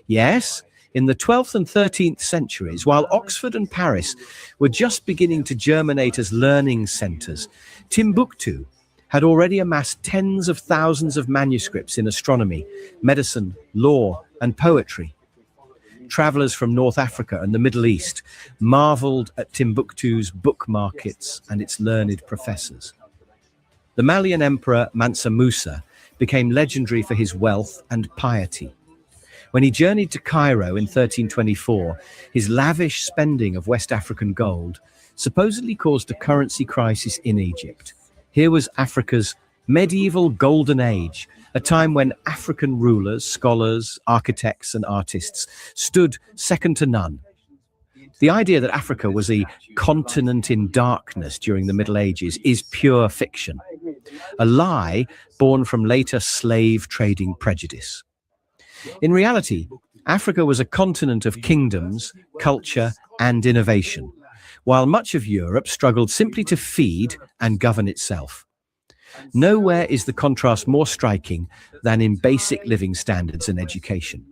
Yes, in the 12th and 13th centuries, while Oxford and Paris were just beginning to germinate as learning centers, Timbuktu had already amassed tens of thousands of manuscripts in astronomy, medicine, law, and poetry. Travelers from North Africa and the Middle East marveled at Timbuktu's book markets and its learned professors. The Malian emperor Mansa Musa became legendary for his wealth and piety. When he journeyed to Cairo in 1324, his lavish spending of West African gold supposedly caused a currency crisis in Egypt. Here was Africa's medieval golden age, a time when African rulers, scholars, architects, and artists stood second to none. The idea that Africa was a continent in darkness during the Middle Ages is pure fiction, a lie born from later slave trading prejudice. In reality, Africa was a continent of kingdoms, culture, and innovation, while much of Europe struggled simply to feed and govern itself. Nowhere is the contrast more striking than in basic living standards and education.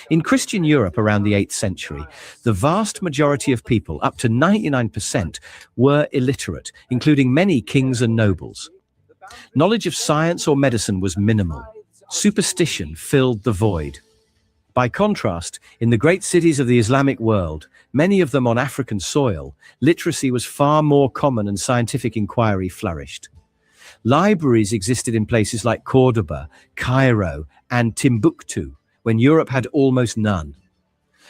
In Christian Europe around the 8th century, the vast majority of people, up to 99%, were illiterate, including many kings and nobles. Knowledge of science or medicine was minimal. Superstition filled the void. By contrast, in the great cities of the Islamic world, many of them on African soil, literacy was far more common and scientific inquiry flourished. Libraries existed in places like Cordoba, Cairo, and Timbuktu, when Europe had almost none.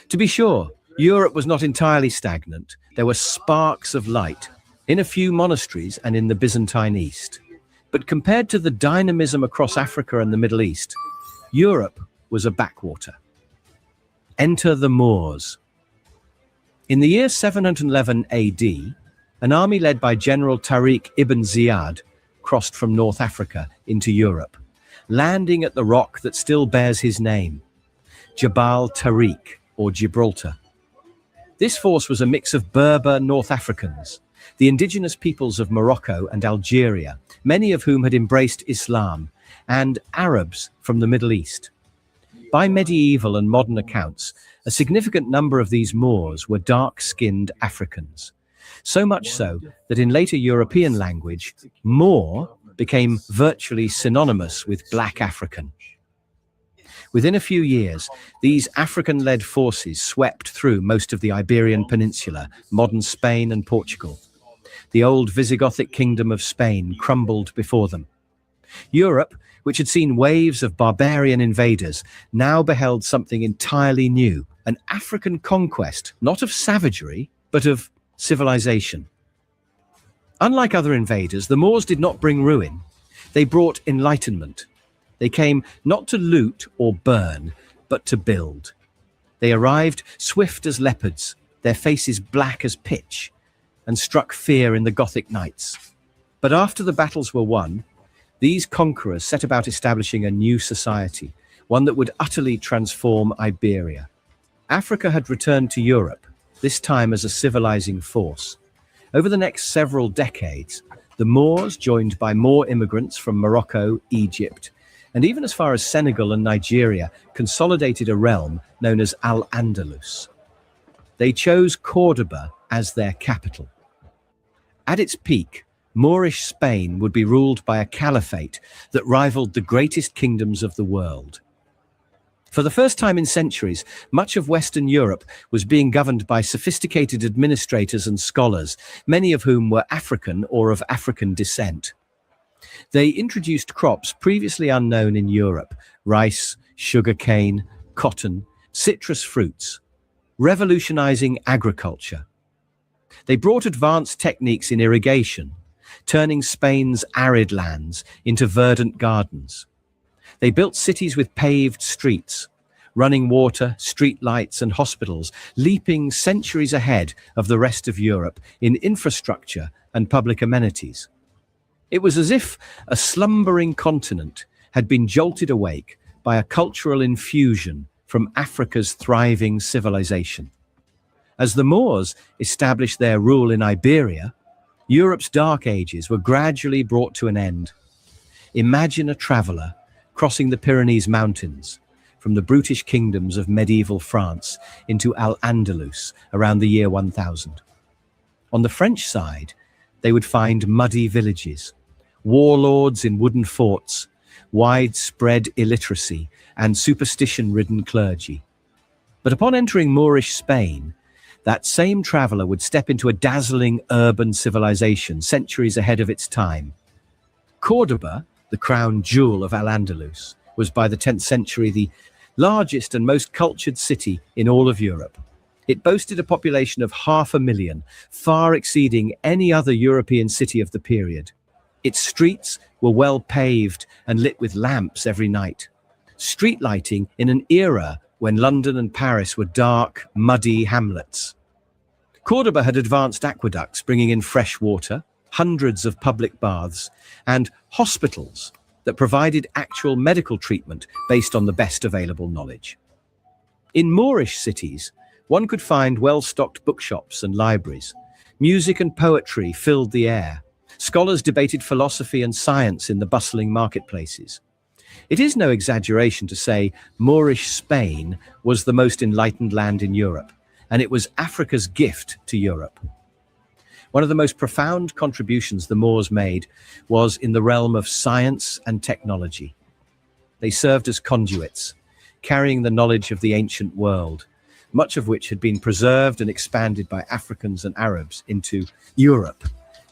To be sure, Europe was not entirely stagnant. There were sparks of light in a few monasteries and in the Byzantine East. But compared to the dynamism across Africa and the Middle East, Europe was a backwater. Enter the Moors. In the year 711 AD, an army led by General Tariq ibn Ziyad crossed from North Africa into Europe, landing at the rock that still bears his name, Jabal Tariq, or Gibraltar. This force was a mix of Berber North Africans, the indigenous peoples of Morocco and Algeria, many of whom had embraced Islam, and Arabs from the Middle East. By medieval and modern accounts, a significant number of these Moors were dark-skinned Africans. So much so that in later European language, Moor became virtually synonymous with Black African. Within a few years, these African-led forces swept through most of the Iberian Peninsula, modern Spain and Portugal. The old Visigothic kingdom of Spain crumbled before them. Europe, which had seen waves of barbarian invaders, now beheld something entirely new, an African conquest, not of savagery, but of civilization. Unlike other invaders, the Moors did not bring ruin. They brought enlightenment. They came not to loot or burn, but to build. They arrived swift as leopards, their faces black as pitch, and struck fear in the Gothic knights. But after the battles were won, these conquerors set about establishing a new society, one that would utterly transform Iberia. Africa had returned to Europe, this time as a civilizing force. Over the next several decades, the Moors, joined by more immigrants from Morocco, Egypt, and even as far as Senegal and Nigeria, consolidated a realm known as Al-Andalus. They chose Cordoba as their capital. At its peak, Moorish Spain would be ruled by a caliphate that rivaled the greatest kingdoms of the world. For the first time in centuries, much of Western Europe was being governed by sophisticated administrators and scholars, many of whom were African or of African descent. They introduced crops previously unknown in Europe: rice, sugarcane, cotton, citrus fruits, revolutionizing agriculture. They brought advanced techniques in irrigation, turning Spain's arid lands into verdant gardens. They built cities with paved streets, running water, street lights, and hospitals, leaping centuries ahead of the rest of Europe in infrastructure and public amenities. It was as if a slumbering continent had been jolted awake by a cultural infusion from Africa's thriving civilization. As the Moors established their rule in Iberia, Europe's dark ages were gradually brought to an end. Imagine a traveler crossing the Pyrenees Mountains from the brutish kingdoms of medieval France into Al-Andalus around the year 1000. On the French side, they would find muddy villages, warlords in wooden forts, widespread illiteracy, and superstition-ridden clergy. But upon entering Moorish Spain, that same traveler would step into a dazzling urban civilization centuries ahead of its time. Cordoba, the crown jewel of Al-Andalus, was by the 10th century the largest and most cultured city in all of Europe. It boasted a population of 500,000, far exceeding any other European city of the period. Its streets were well paved and lit with lamps every night. Street lighting in an era when London and Paris were dark, muddy hamlets. Cordoba had advanced aqueducts bringing in fresh water, hundreds of public baths, and hospitals that provided actual medical treatment based on the best available knowledge. In Moorish cities, one could find well-stocked bookshops and libraries. Music and poetry filled the air. Scholars debated philosophy and science in the bustling marketplaces. It is no exaggeration to say Moorish Spain was the most enlightened land in Europe, and it was Africa's gift to Europe. One of the most profound contributions the Moors made was in the realm of science and technology. They served as conduits, carrying the knowledge of the ancient world, much of which had been preserved and expanded by Africans and Arabs into Europe.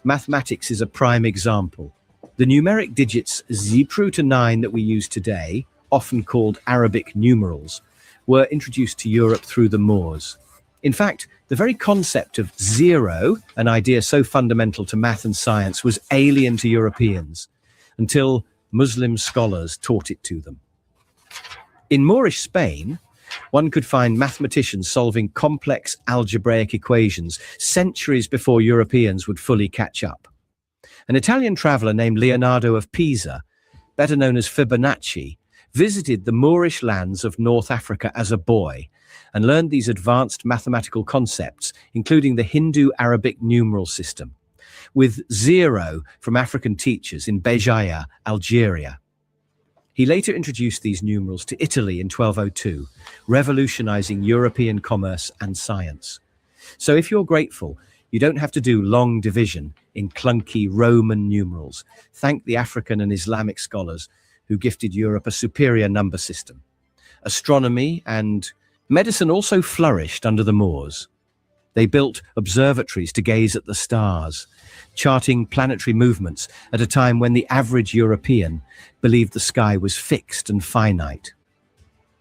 Mathematics is a prime example. The numeric digits 0 to 9 that we use today, often called Arabic numerals, were introduced to Europe through the Moors. In fact, the very concept of zero, an idea so fundamental to math and science, was alien to Europeans until Muslim scholars taught it to them. In Moorish Spain, one could find mathematicians solving complex algebraic equations centuries before Europeans would fully catch up. An Italian traveler named Leonardo of Pisa, better known as Fibonacci, visited the Moorish lands of North Africa as a boy and learned these advanced mathematical concepts, including the Hindu-Arabic numeral system, with 0 from African teachers in Béjaïa, Algeria. He later introduced these numerals to Italy in 1202, revolutionizing European commerce and science. So if you're grateful, you don't have to do long division in clunky Roman numerals. Thank the African and Islamic scholars who gifted Europe a superior number system. Astronomy and medicine also flourished under the Moors. They built observatories to gaze at the stars, charting planetary movements at a time when the average European believed the sky was fixed and finite.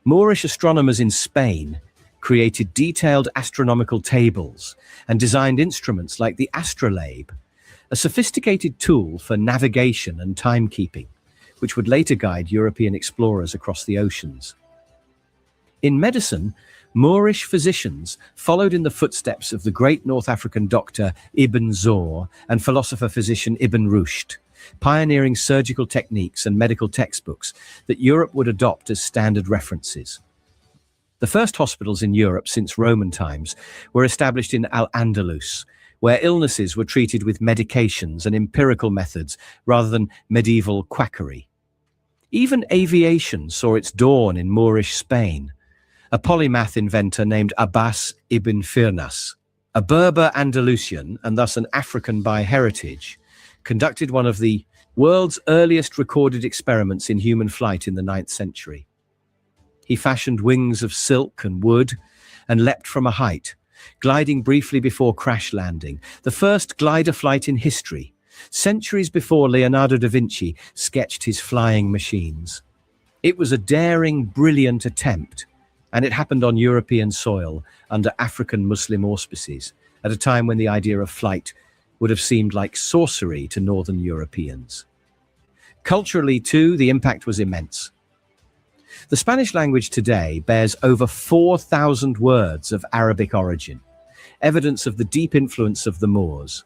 Moorish astronomers in Spain created detailed astronomical tables and designed instruments like the astrolabe, a sophisticated tool for navigation and timekeeping, which would later guide European explorers across the oceans. In medicine, Moorish physicians followed in the footsteps of the great North African doctor Ibn Zor and philosopher-physician Ibn Rushd, pioneering surgical techniques and medical textbooks that Europe would adopt as standard references. The first hospitals in Europe since Roman times were established in Al-Andalus, where illnesses were treated with medications and empirical methods rather than medieval quackery. Even aviation saw its dawn in Moorish Spain. A polymath inventor named Abbas ibn Firnas, a Berber Andalusian and thus an African by heritage, conducted one of the world's earliest recorded experiments in human flight in the 9th century. He fashioned wings of silk and wood and leapt from a height, gliding briefly before crash landing, the first glider flight in history, centuries before Leonardo da Vinci sketched his flying machines. It was a daring, brilliant attempt, and it happened on European soil under African Muslim auspices, at a time when the idea of flight would have seemed like sorcery to Northern Europeans. Culturally, too, the impact was immense. The Spanish language today bears over 4,000 words of Arabic origin, evidence of the deep influence of the Moors.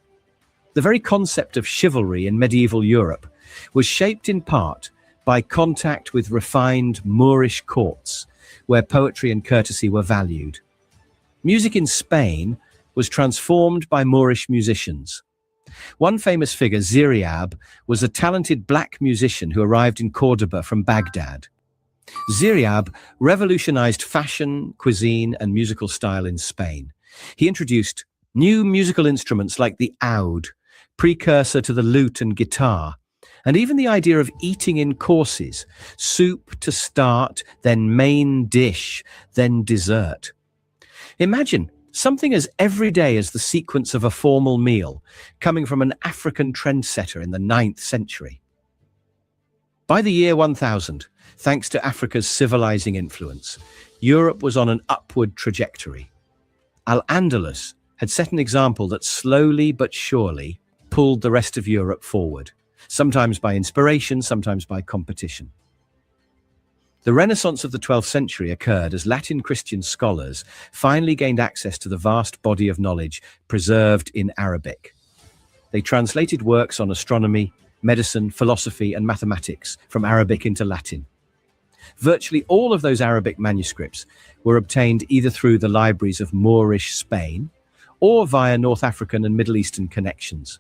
The very concept of chivalry in medieval Europe was shaped in part by contact with refined Moorish courts, where poetry and courtesy were valued. Music in Spain was transformed by Moorish musicians. One famous figure, Ziryab, was a talented black musician who arrived in Cordoba from Baghdad. Ziryab revolutionized fashion, cuisine, and musical style in Spain. He introduced new musical instruments like the oud, precursor to the lute and guitar, and even the idea of eating in courses, soup to start, then main dish, then dessert. Imagine something as everyday as the sequence of a formal meal, coming from an African trendsetter in the 9th century. By the year 1000, thanks to Africa's civilizing influence, Europe was on an upward trajectory. Al-Andalus had set an example that slowly but surely pulled the rest of Europe forward, sometimes by inspiration, sometimes by competition. The Renaissance of the 12th century occurred as Latin Christian scholars finally gained access to the vast body of knowledge preserved in Arabic. They translated works on astronomy, medicine, philosophy, and mathematics from Arabic into Latin. Virtually all of those Arabic manuscripts were obtained either through the libraries of Moorish Spain or via North African and Middle Eastern connections.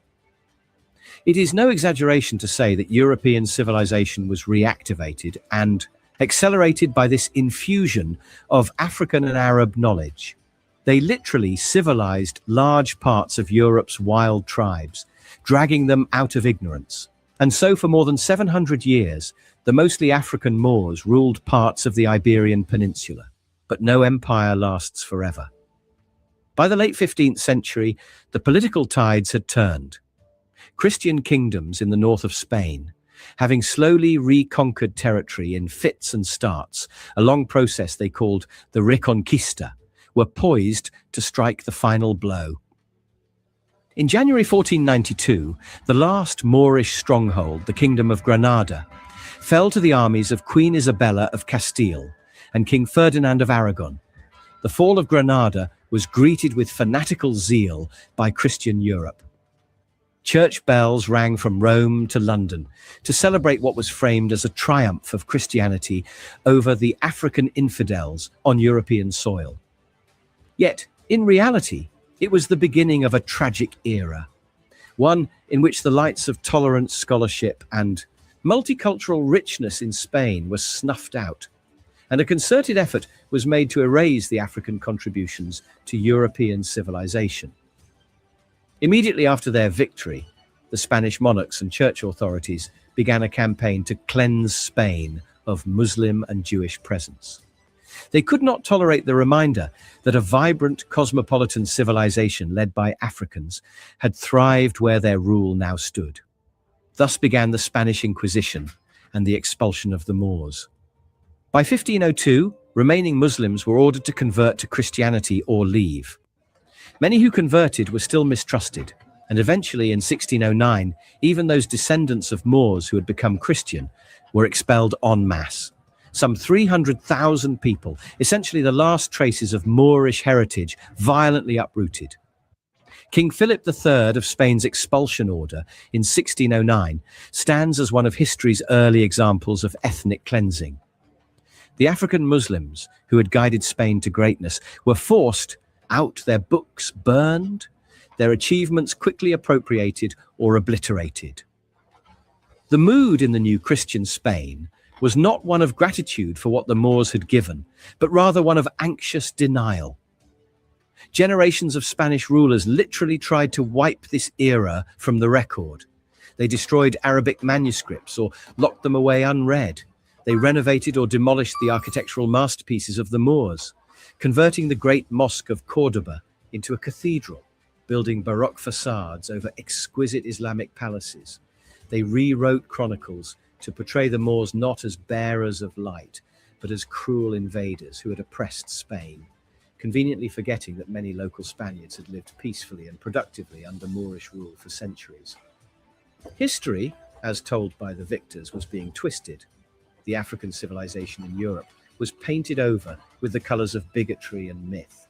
It is no exaggeration to say that European civilization was reactivated and accelerated by this infusion of African and Arab knowledge. They literally civilized large parts of Europe's wild tribes, dragging them out of ignorance. And so for more than 700 years, the mostly African Moors ruled parts of the Iberian Peninsula. But no empire lasts forever. By the late 15th century, the political tides had turned. Christian kingdoms in the north of Spain, having slowly reconquered territory in fits and starts, a long process they called the Reconquista, were poised to strike the final blow. In January 1492, the last Moorish stronghold, the Kingdom of Granada, fell to the armies of Queen Isabella of Castile and King Ferdinand of Aragon. The fall of Granada was greeted with fanatical zeal by Christian Europe. Church bells rang from Rome to London to celebrate what was framed as a triumph of Christianity over the African infidels on European soil. Yet, in reality, it was the beginning of a tragic era, one in which the lights of tolerant scholarship and multicultural richness in Spain were snuffed out, and a concerted effort was made to erase the African contributions to European civilization. Immediately after their victory, the Spanish monarchs and church authorities began a campaign to cleanse Spain of Muslim and Jewish presence. They could not tolerate the reminder that a vibrant cosmopolitan civilization led by Africans had thrived where their rule now stood. Thus began the Spanish Inquisition and the expulsion of the Moors. By 1502, remaining Muslims were ordered to convert to Christianity or leave. Many who converted were still mistrusted, and eventually in 1609, even those descendants of Moors who had become Christian were expelled en masse. Some 300,000 people, essentially the last traces of Moorish heritage, violently uprooted. King Philip III of Spain's expulsion order in 1609 stands as one of history's early examples of ethnic cleansing. The African Muslims who had guided Spain to greatness were forced out, their books burned, their achievements quickly appropriated or obliterated. The mood in the new Christian Spain was not one of gratitude for what the Moors had given, but rather one of anxious denial. Generations of Spanish rulers literally tried to wipe this era from the record. They destroyed Arabic manuscripts or locked them away unread. They renovated or demolished the architectural masterpieces of the Moors, converting the great mosque of Cordoba into a cathedral, building Baroque facades over exquisite Islamic palaces. They rewrote chronicles to portray the Moors not as bearers of light, but as cruel invaders who had oppressed Spain, conveniently forgetting that many local Spaniards had lived peacefully and productively under Moorish rule for centuries. History, as told by the victors, was being twisted. The African civilization in Europe was painted over with the colors of bigotry and myth.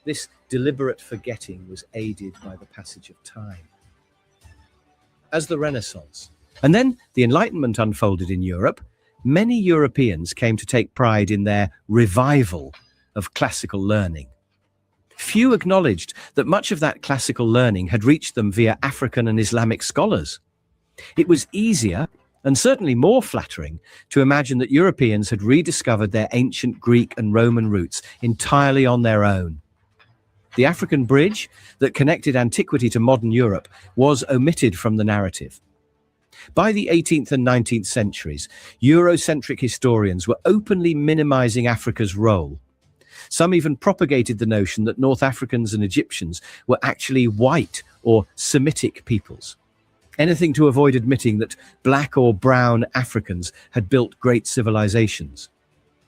This deliberate forgetting was aided by the passage of time. As the Renaissance and then the Enlightenment unfolded in Europe, many Europeans came to take pride in their revival of classical learning. Few acknowledged that much of that classical learning had reached them via African and Islamic scholars. It was easier, and certainly more flattering, to imagine that Europeans had rediscovered their ancient Greek and Roman roots entirely on their own. The African bridge that connected antiquity to modern Europe was omitted from the narrative. By the 18th and 19th centuries, Eurocentric historians were openly minimizing Africa's role. Some even propagated the notion that North Africans and Egyptians were actually white or Semitic peoples. Anything to avoid admitting that black or brown Africans had built great civilizations.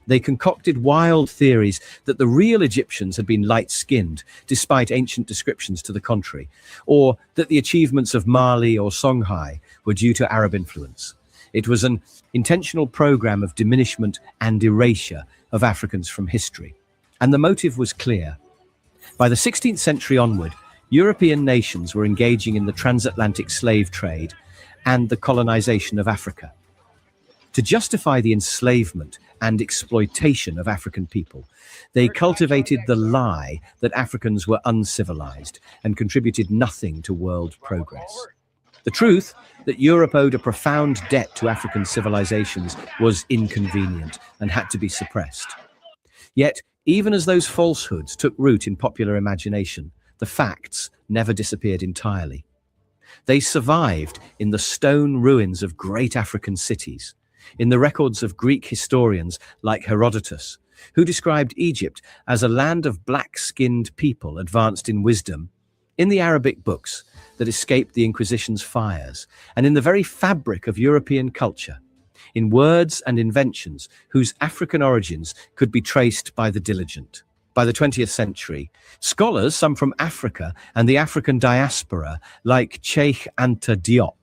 They concocted wild theories that the real Egyptians had been light-skinned, despite ancient descriptions to the contrary, or that the achievements of Mali or Songhai were due to Arab influence. It was an intentional program of diminishment and erasure of Africans from history. And the motive was clear. By the 16th century onward, European nations were engaging in the transatlantic slave trade and the colonization of Africa. To justify the enslavement and exploitation of African people, they cultivated the lie that Africans were uncivilized and contributed nothing to world progress. The truth that Europe owed a profound debt to African civilizations was inconvenient and had to be suppressed. Yet, even as those falsehoods took root in popular imagination, the facts never disappeared entirely. They survived in the stone ruins of great African cities, in the records of Greek historians like Herodotus, who described Egypt as a land of black-skinned people advanced in wisdom, in the Arabic books that escaped the Inquisition's fires, and in the very fabric of European culture, in words and inventions whose African origins could be traced by the diligent. By the 20th century, scholars, some from Africa and the African diaspora, like Cheikh Anta Diop,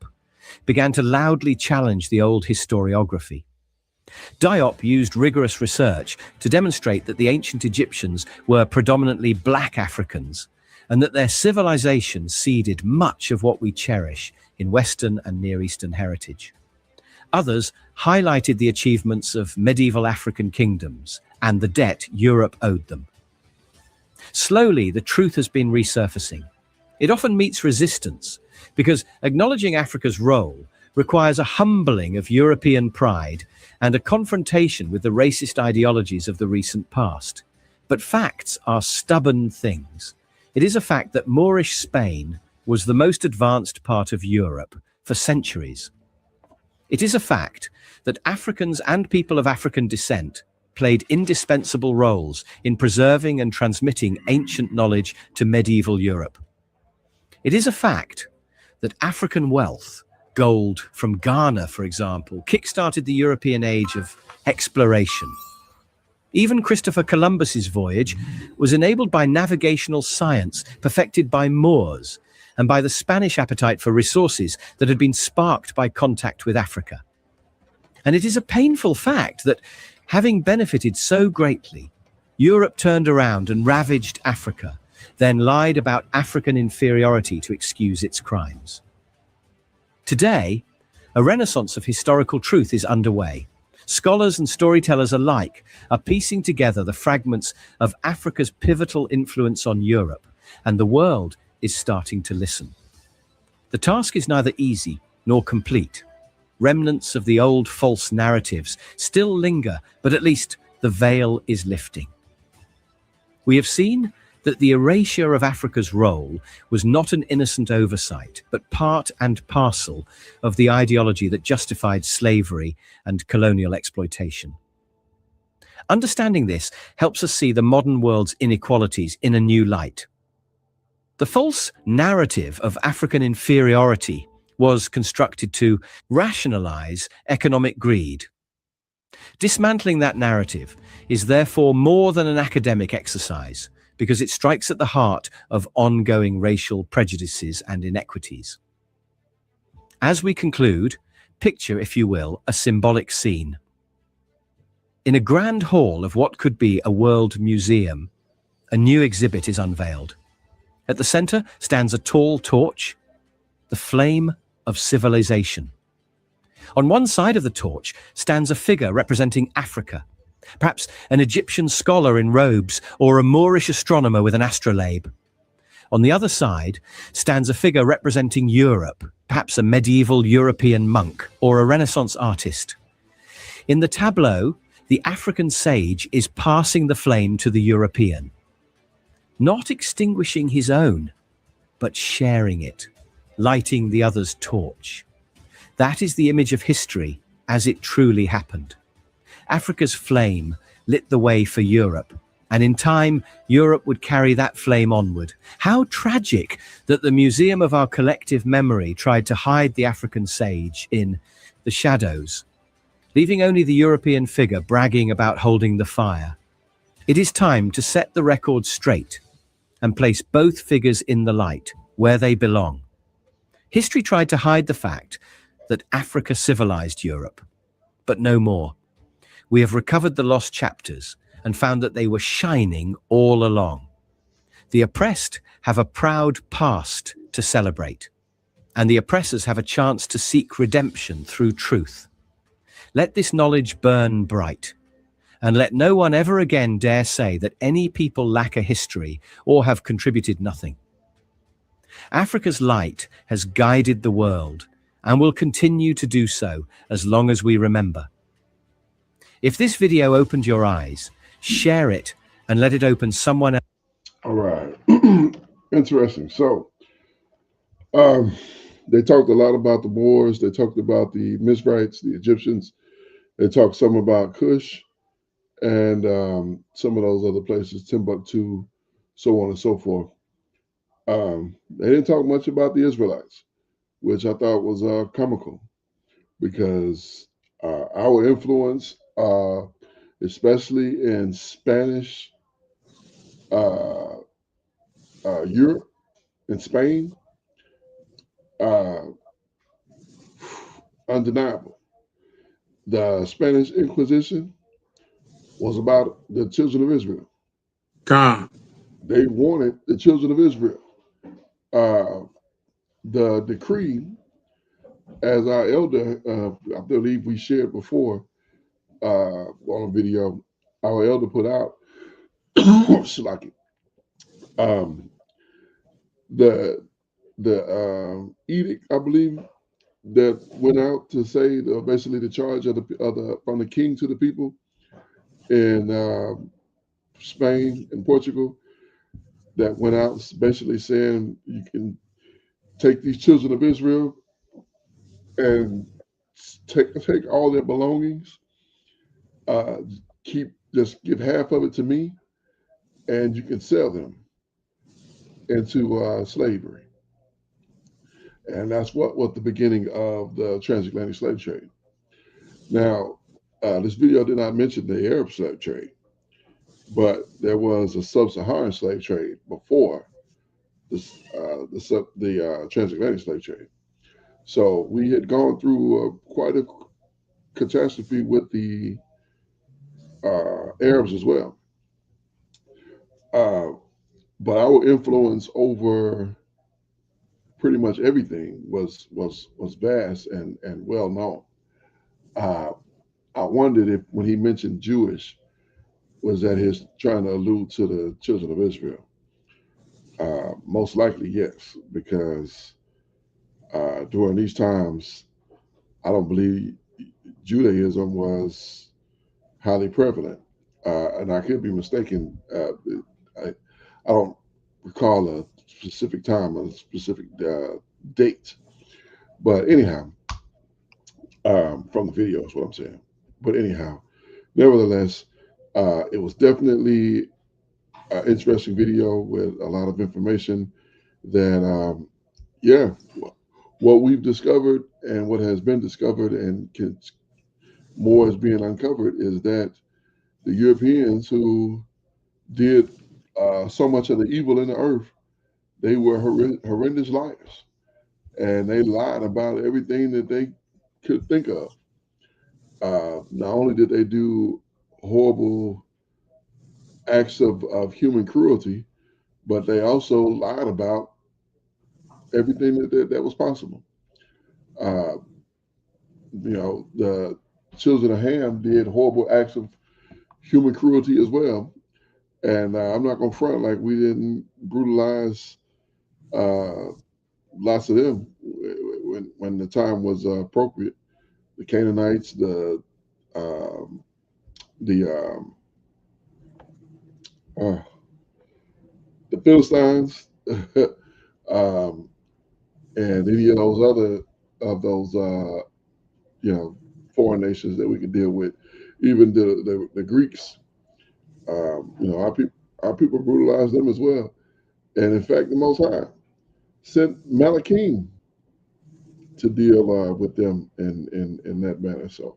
began to loudly challenge the old historiography. Diop used rigorous research to demonstrate that the ancient Egyptians were predominantly black Africans, and that their civilization seeded much of what we cherish in Western and Near Eastern heritage. Others highlighted the achievements of medieval African kingdoms and the debt Europe owed them. Slowly, the truth has been resurfacing. It often meets resistance because acknowledging Africa's role requires a humbling of European pride and a confrontation with the racist ideologies of the recent past. But facts are stubborn things. It is a fact that Moorish Spain was the most advanced part of Europe for centuries. It is a fact that Africans and people of African descent played indispensable roles in preserving and transmitting ancient knowledge to medieval Europe. It is a fact that African wealth, gold from Ghana, for example, kick-started the European age of exploration. Even Christopher Columbus's voyage was enabled by navigational science perfected by Moors, and by the Spanish appetite for resources that had been sparked by contact with Africa. And it is a painful fact that, having benefited so greatly, Europe turned around and ravaged Africa, then lied about African inferiority to excuse its crimes. Today, a renaissance of historical truth is underway. Scholars and storytellers alike are piecing together the fragments of Africa's pivotal influence on Europe, and the world is starting to listen. The task is neither easy nor complete. Remnants of the old false narratives still linger, but at least the veil is lifting. We have seen that the erasure of Africa's role was not an innocent oversight, but part and parcel of the ideology that justified slavery and colonial exploitation. Understanding this helps us see the modern world's inequalities in a new light. The false narrative of African inferiority was constructed to rationalize economic greed. Dismantling that narrative is therefore more than an academic exercise, because it strikes at the heart of ongoing racial prejudices and inequities. As we conclude, picture, if you will, a symbolic scene. In a grand hall of what could be a world museum, a new exhibit is unveiled. At the center stands a tall torch, the flame of civilization. On one side of the torch stands a figure representing Africa, perhaps an Egyptian scholar in robes or a Moorish astronomer with an astrolabe. On the other side stands a figure representing Europe, perhaps a medieval European monk or a Renaissance artist. In the tableau, the African sage is passing the flame to the European, not extinguishing his own, but sharing it, lighting the other's torch. That is the image of history as it truly happened. Africa's flame lit the way for Europe, and in time, Europe would carry that flame onward. How tragic that the Museum of our collective memory tried to hide the African sage in the shadows, leaving only the European figure bragging about holding the fire. It is time to set the record straight and place both figures in the light, where they belong. History tried to hide the fact that Africa civilized Europe, but no more. We have recovered the lost chapters and found that they were shining all along. The oppressed have a proud past to celebrate, and the oppressors have a chance to seek redemption through truth. Let this knowledge burn bright, and let no one ever again dare say that any people lack a history or have contributed nothing. Africa's light has guided the world and will continue to do so as long as we remember. If this video opened your eyes, share it and let it open someone else. All right. Interesting. So, they talked a lot about the Moors. They talked about the Mizrahites, the Egyptians. They talked some about Cush and some of those other places, Timbuktu, so on and so forth. They didn't talk much about the Israelites, which I thought was comical, because our influence, especially in Spanish Europe and Spain, undeniable. The Spanish Inquisition was about the children of Israel. God. They wanted the children of Israel. The decree, as our elder, I believe we shared before on a video, our elder put out, the edict, I believe, that went out to say basically the charge of from the king to the people in Spain and Portugal, that went out basically saying you can take these children of Israel and take all their belongings, just give half of it to me, and you can sell them into slavery. And that's what the beginning of the transatlantic slave trade. Now, this video did not mention the Arab slave trade, but there was a sub-Saharan slave trade before the transatlantic slave trade. So we had gone through quite a catastrophe with the Arabs as well. But our influence over pretty much everything was vast and well known. I wondered if when he mentioned Jewish, was that his trying to allude to the children of Israel? Most likely, yes, because during these times, I don't believe Judaism was highly prevalent, and I could be mistaken. I don't recall a specific time or a specific date, but anyhow, from the video is what I'm saying. But anyhow, nevertheless, it was definitely an interesting video with a lot of information that, yeah, what we've discovered and what has been discovered and more is being uncovered is that the Europeans who did so much of the evil in the earth, they were horrendous liars, and they lied about everything that they could think of. Not only did they do horrible acts of human cruelty, but they also lied about everything that was possible. Uh, the children of Ham did horrible acts of human cruelty as well. And I'm not going to front like we didn't brutalize lots of them when the time was appropriate. The Canaanites, the Philistines, and any of those other of those foreign nations that we could deal with, even the Greeks. Our people brutalized them as well, and in fact, the Most High sent Malachim to deal with them in that manner. So,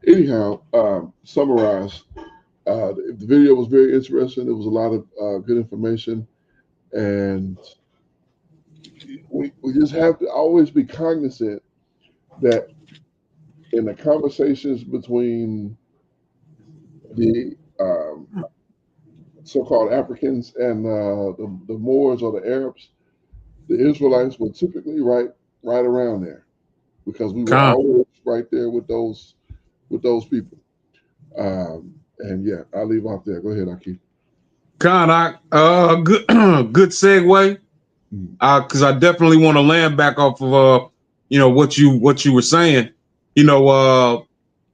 anyhow, summarize. The video was very interesting. There was a lot of good information, and we just have to always be cognizant that in the conversations between the so-called Africans and the Moors or the Arabs, the Israelites were typically right around there because we were always right there with those people. And yeah, I'll leave off there. Go ahead, Aki. Good good segue. Because I definitely want to land back off of what you were saying.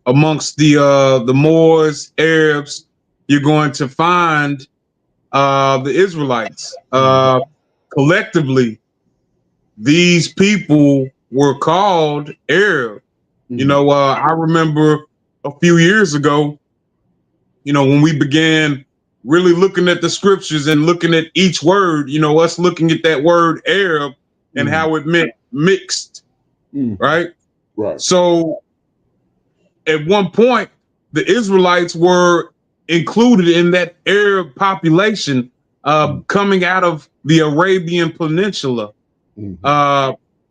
Amongst the Moors, Arabs, you're going to find the Israelites. Collectively, these people were called Arab. I remember a few years ago, when we began really looking at the scriptures and looking at each word, us looking at that word Arab and how it meant mixed, right? Right. So at one point, the Israelites were included in that Arab population coming out of the Arabian Peninsula,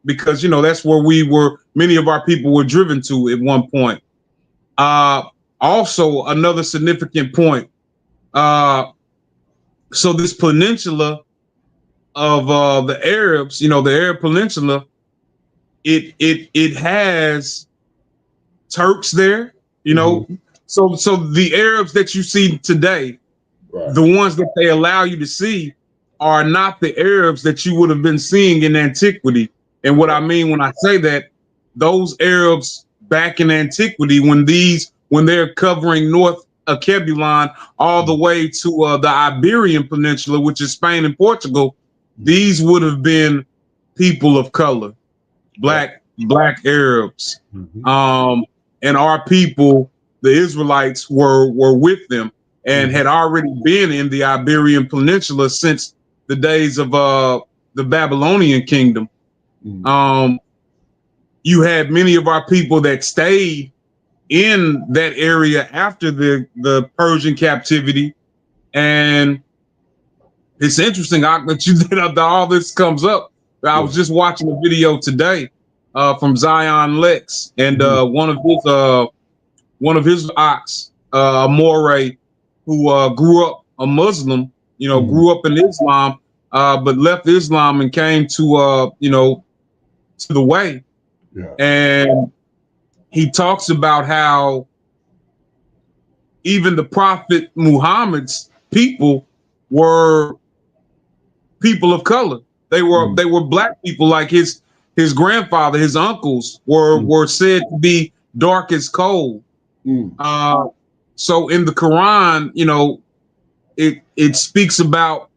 because that's where many of our people were driven to at one point. Also, another significant point. So this peninsula of the Arabs, the Arab Peninsula, it has Turks there, So the Arabs that you see today, the ones that they allow you to see, are not the Arabs that you would have been seeing in antiquity. And what I mean when I say that, those Arabs back in antiquity, when they're covering North Kebulon all the way to the Iberian Peninsula, which is Spain and Portugal, these would have been people of color, black Arabs. And our people, the Israelites, were with them and had already been in the Iberian Peninsula since the days of the Babylonian kingdom. You had many of our people that stayed in that area after the Persian captivity, and it's interesting that all this comes up. I was just watching a video today from Zion Lex, and one of his ox, Amore, who grew up a Muslim, grew up in Islam, but left Islam and came to to the way. Yeah. And he talks about how even the Prophet Muhammad's people were people of color. They were black people. Like his grandfather, his uncles were said to be dark as coal. So in the Quran, it speaks about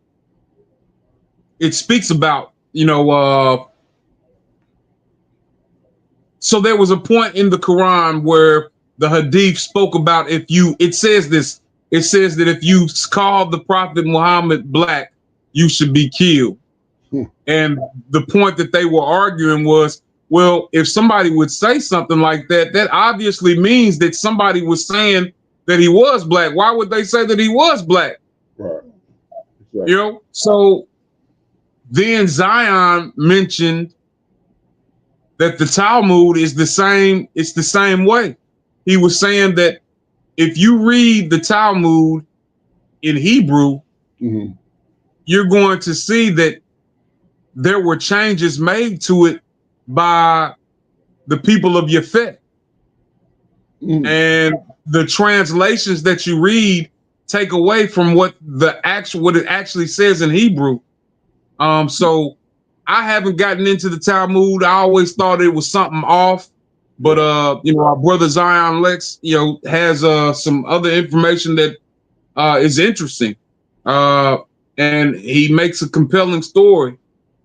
so there was a point in the Quran where the Hadith spoke about it says that if you call the Prophet Muhammad black, you should be killed. And the point that they were arguing was, well, if somebody would say something like that, that obviously means that somebody was saying that he was black. Why would they say that he was black? Right. Exactly. So then Zion mentioned that the Talmud is the same. It's the same way. He was saying that if you read the Talmud in Hebrew, you're going to see that there were changes made to it by the people of Yafet. And the translations that you read take away from what it actually says in Hebrew. So I haven't gotten into the Talmud. I always thought it was something off, but our brother Zion Lex, has some other information that is interesting, and he makes a compelling story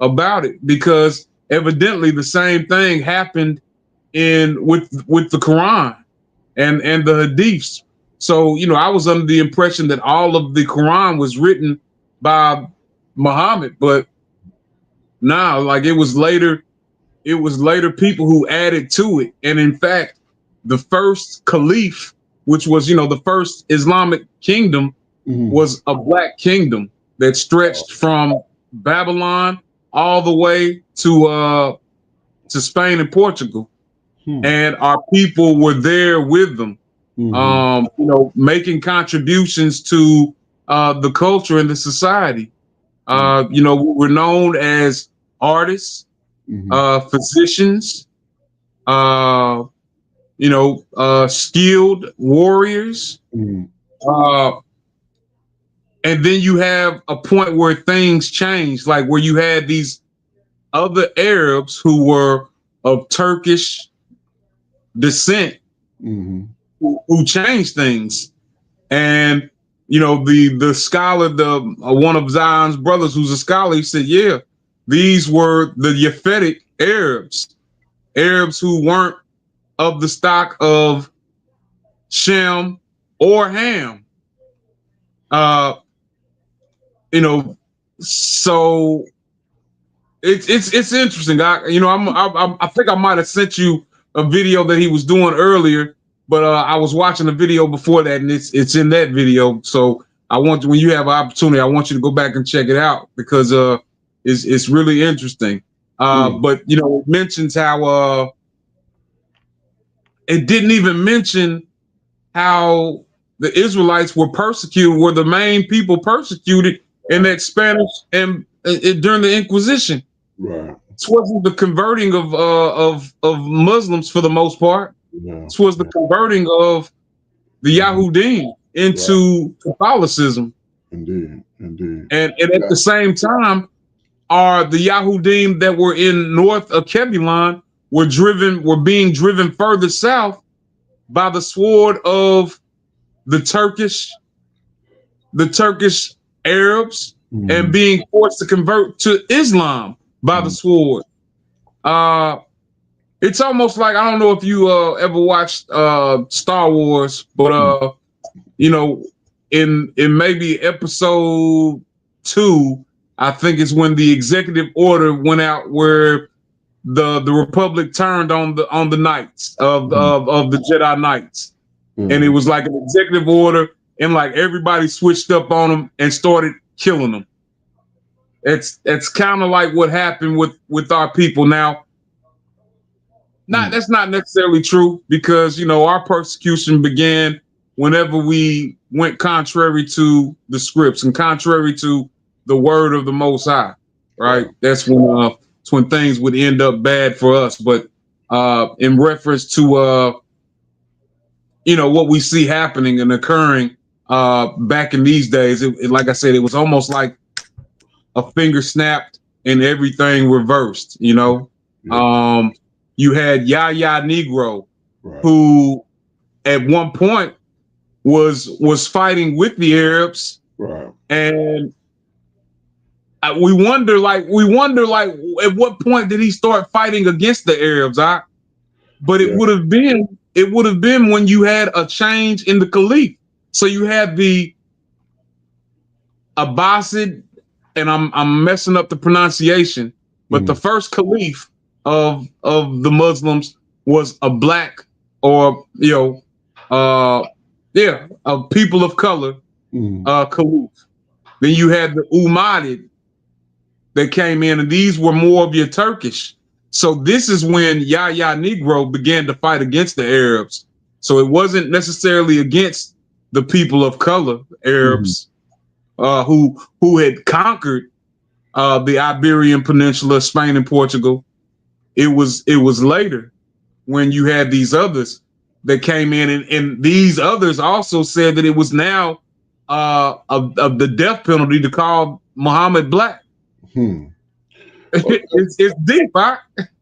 about it because evidently the same thing happened with the Quran and the Hadiths. So I was under the impression that all of the Quran was written by Muhammad, but nah, like it was later people who added to it. And in fact, the first caliph, which was the first Islamic kingdom, was a black kingdom that stretched from Babylon all the way to Spain and Portugal. And our people were there with them, making contributions to the culture and the society. We were known as artists, physicians, skilled warriors. And then you have a point where things changed, like where you had these other Arabs who were of Turkish descent who changed things. And the scholar, one of Zion's brothers who's a scholar, he said, yeah, these were the Yaphetic Arabs who weren't of the stock of Shem or Ham. So it's interesting. I think I might have sent you a video that he was doing earlier, but I was watching a video before that, and it's in that video. So when you have an opportunity, I want you to go back and check it out because it's really interesting. But it mentions how it didn't even mention how the Israelites were the main people persecuted in that Spanish and during the Inquisition. Right. This wasn't the converting of Muslims for the most part. Yeah. This was the converting of the Yahudim into Catholicism. Indeed. And at the same time, the Yahudim that were in north of Kebulon were being driven further south by the sword of the Turkish Arabs and being forced to convert to Islam by the sword. It's almost like, I don't know if you ever watched Star Wars, but in maybe episode 2, I think it's when the executive order went out where the Republic turned on the knights of the Jedi Knights. And it was like an executive order, and like everybody switched up on them and started killing them. it's kind of like what happened with our people now. That's not necessarily true, because our persecution began whenever we went contrary to the scripts and contrary to the word of the Most High. Right? That's when things would end up bad for us. But in reference to what we see happening and occurring back in these days, like I said, it was almost like a finger snapped and everything reversed. You had Yahya Negro, who at one point was fighting with the Arabs, and we wonder at what point did he start fighting against the Arabs? But it would have been when you had a change in the caliph. So you had the Abbasid, and I'm messing up the pronunciation, but the first caliph of the Muslims was a black, or a people of color caliph. Then you had the Umayyad that came in, and these were more of your Turkish. So this is when Yahya Negro began to fight against the Arabs. So it wasn't necessarily against the people of color, Arabs, who had conquered the Iberian Peninsula, Spain and Portugal. It was later when you had these others that came in, and these others also said that it was now of the death penalty to call Muhammad black. It's deep, right?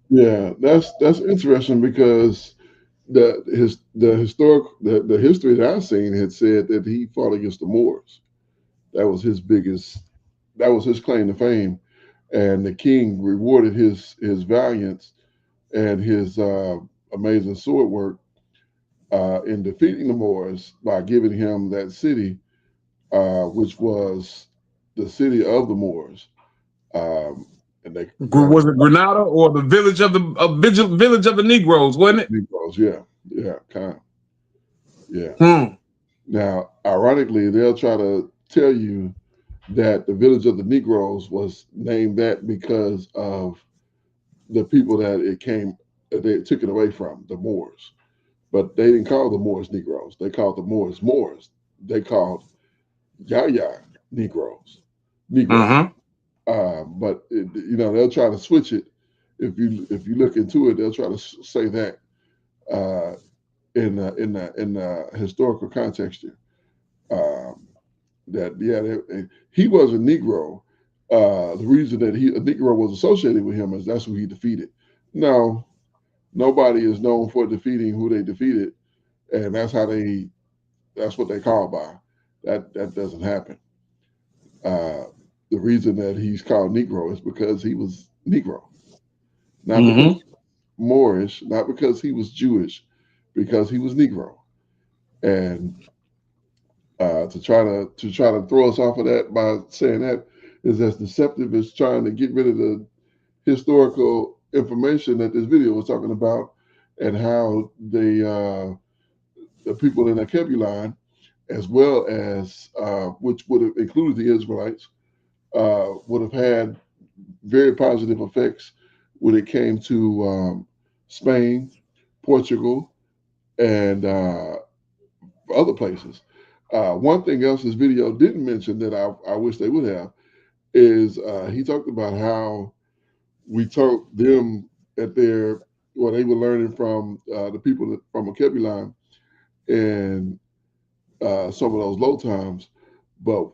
Yeah, that's interesting, because the history that I've seen had said that he fought against the Moors. That was his claim to fame, and the king rewarded his valiance and his amazing sword work in defeating the Moors by giving him that city, which was the city of the Moors. And was it Granada, or the village of the village of the Negroes, wasn't it? Negroes, yeah, kind of, yeah. Now, ironically, they'll try to tell you that the village of the Negroes was named that because of the people that they took it away from, the Moors. But they didn't call the Moors Negroes. They called the Moors Moors. They called Yahya Negroes. But they'll try to switch it. If you look into it, they'll try to say that in the historical context here. He was a Negro. The reason that a Negro was associated with him is that's who he defeated. No, nobody is known for defeating who they defeated, and that's what they call by. That doesn't happen. The reason that he's called Negro is because he was Negro, not because he was Moorish, not because he was Jewish, because he was Negro. And to try to throw us off of that by saying that is as deceptive as trying to get rid of the historical information that this video was talking about, and how the people in the Kebulon, as well as which would have included the Israelites, would have had very positive effects when it came to Spain, Portugal, and other places. One thing else this video didn't mention that I wish they would have is he talked about how we taught them at they were learning from the people from Kebulon and some of those low times, but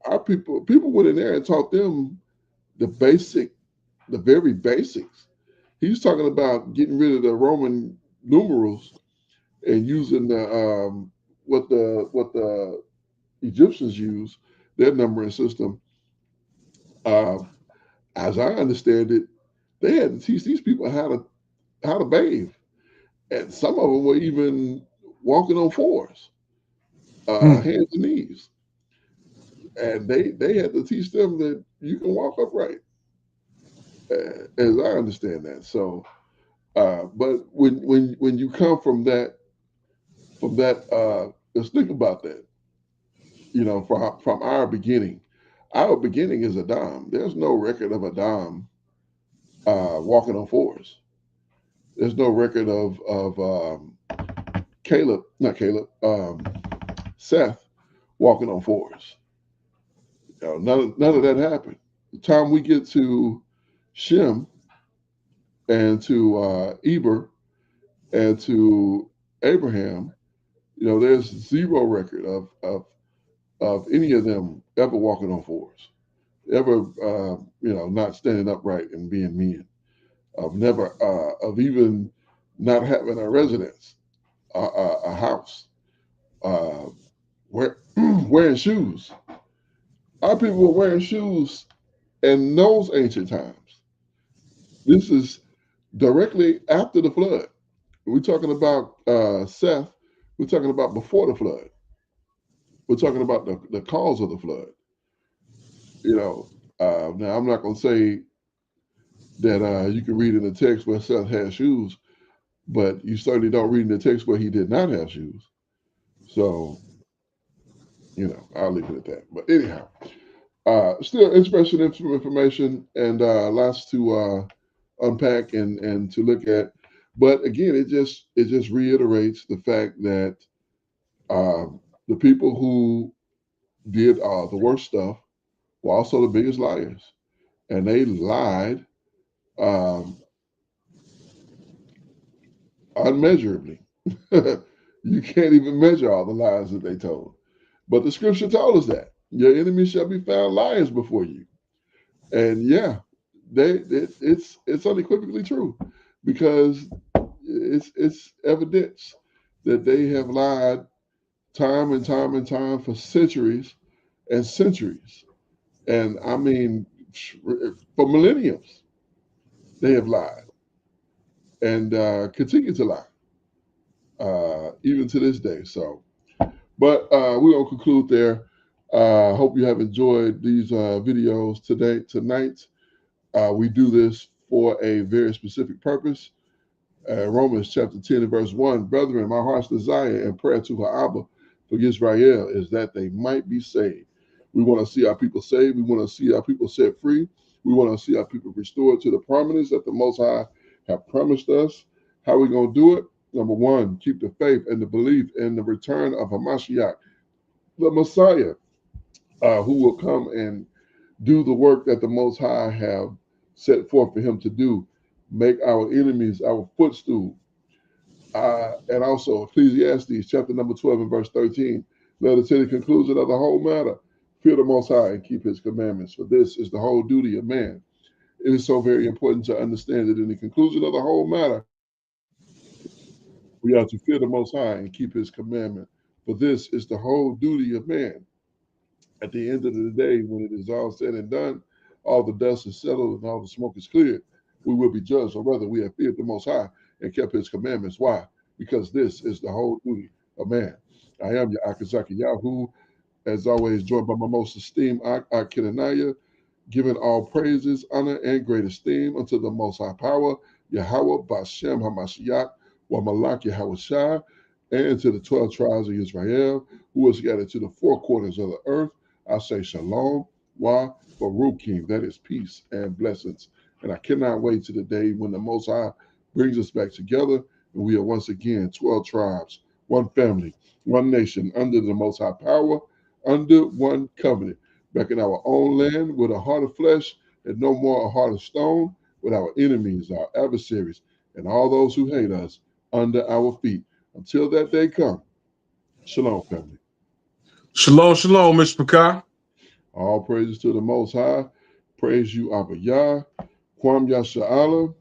our people went in there and taught them the very basics. He was talking about getting rid of the Roman numerals and using the what the Egyptians use, their numbering system. As I understand it, they had to teach these people how to bathe, and some of them were even walking on fours, hands and knees, and they had to teach them that you can walk upright. As I understand that, so but when you come from that, let's think about that. From our beginning, Our beginning is Adam. There's no record of Adam walking on fours. There's no record of Seth walking on fours. None of that happened. The time we get to Shem and to Eber and to Abraham, there's zero record of any of them ever walking on fours, ever not standing upright and being men, of even not having a residence, a house, wearing shoes. Our people were wearing shoes in those ancient times. This is directly after the flood. We're talking about Seth. We're talking about before the flood. We're talking about the cause of the flood. Now I'm not going to say that you can read in the text where Seth had shoes, but you certainly don't read in the text where he did not have shoes. So, I'll leave it at that. But anyhow, still interesting information and lots to unpack and to look at. But again, it just reiterates the fact that the people who did the worst stuff were also the biggest liars, and they lied unmeasurably. You can't even measure all the lies that they told. But the scripture told us that your enemies shall be found liars before you. And yeah, it's unequivocally true, because it's evidence that they have lied time and time and time for centuries and centuries. And I mean, for millenniums, they have lied and continue to lie, even to this day. So, but we're going to conclude there. Hope you have enjoyed these videos tonight. We do this for a very specific purpose. Romans chapter 10 and verse 1, brethren, my heart's desire and prayer to Abba for Israel is that they might be saved. We want to see our people saved. We want to see our people set free. We want to see our people restored to the promise that the Most High have promised us. How are we going to do it? Number one, keep the faith and the belief in the return of Hamashiach, the Messiah, who will come and do the work that the Most High have set forth for him to do. Make our enemies our footstool. And also Ecclesiastes chapter number 12 and verse 13. Let us to the conclusion of the whole matter. Fear the Most High and keep his commandments, for this is the whole duty of man. It is so very important to understand that in the conclusion of the whole matter, we are to fear the Most High and keep his commandment, for this is the whole duty of man. At the end of the day, when it is all said and done, all the dust is settled and all the smoke is cleared, we will be judged on whether we have feared the Most High and kept his commandments. Why? Because this is the whole duty of man. I am your Akazaki Yahoo, as always, joined by my most esteemed Akinanaya, giving all praises, honor, and great esteem unto the Most High Power, Yahweh, Bashem HaMashiach, wa Malak Yahweh Shai, and to the 12 tribes of Israel, who is scattered to the four quarters of the earth. I say shalom, wa baruchim, that is peace and blessings. And I cannot wait to the day when the Most High brings us back together, and we are once again 12 tribes, one family, one nation, under the Most High Power, under one covenant, back in our own land with a heart of flesh and no more a heart of stone, with our enemies, our adversaries, and all those who hate us under our feet. Until that day come, shalom, family. Shalom, shalom, Mr. Pekah. All praises to the Most High. Praise you, Abba Yah, Kwam Yasha'Allah,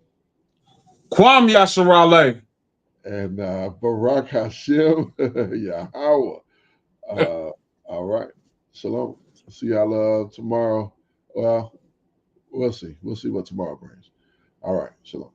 Kwam Yasharale. and Barak Hashem Yahweh. All right. Shalom. See y'all tomorrow. Well, we'll see. We'll see what tomorrow brings. All right. Shalom.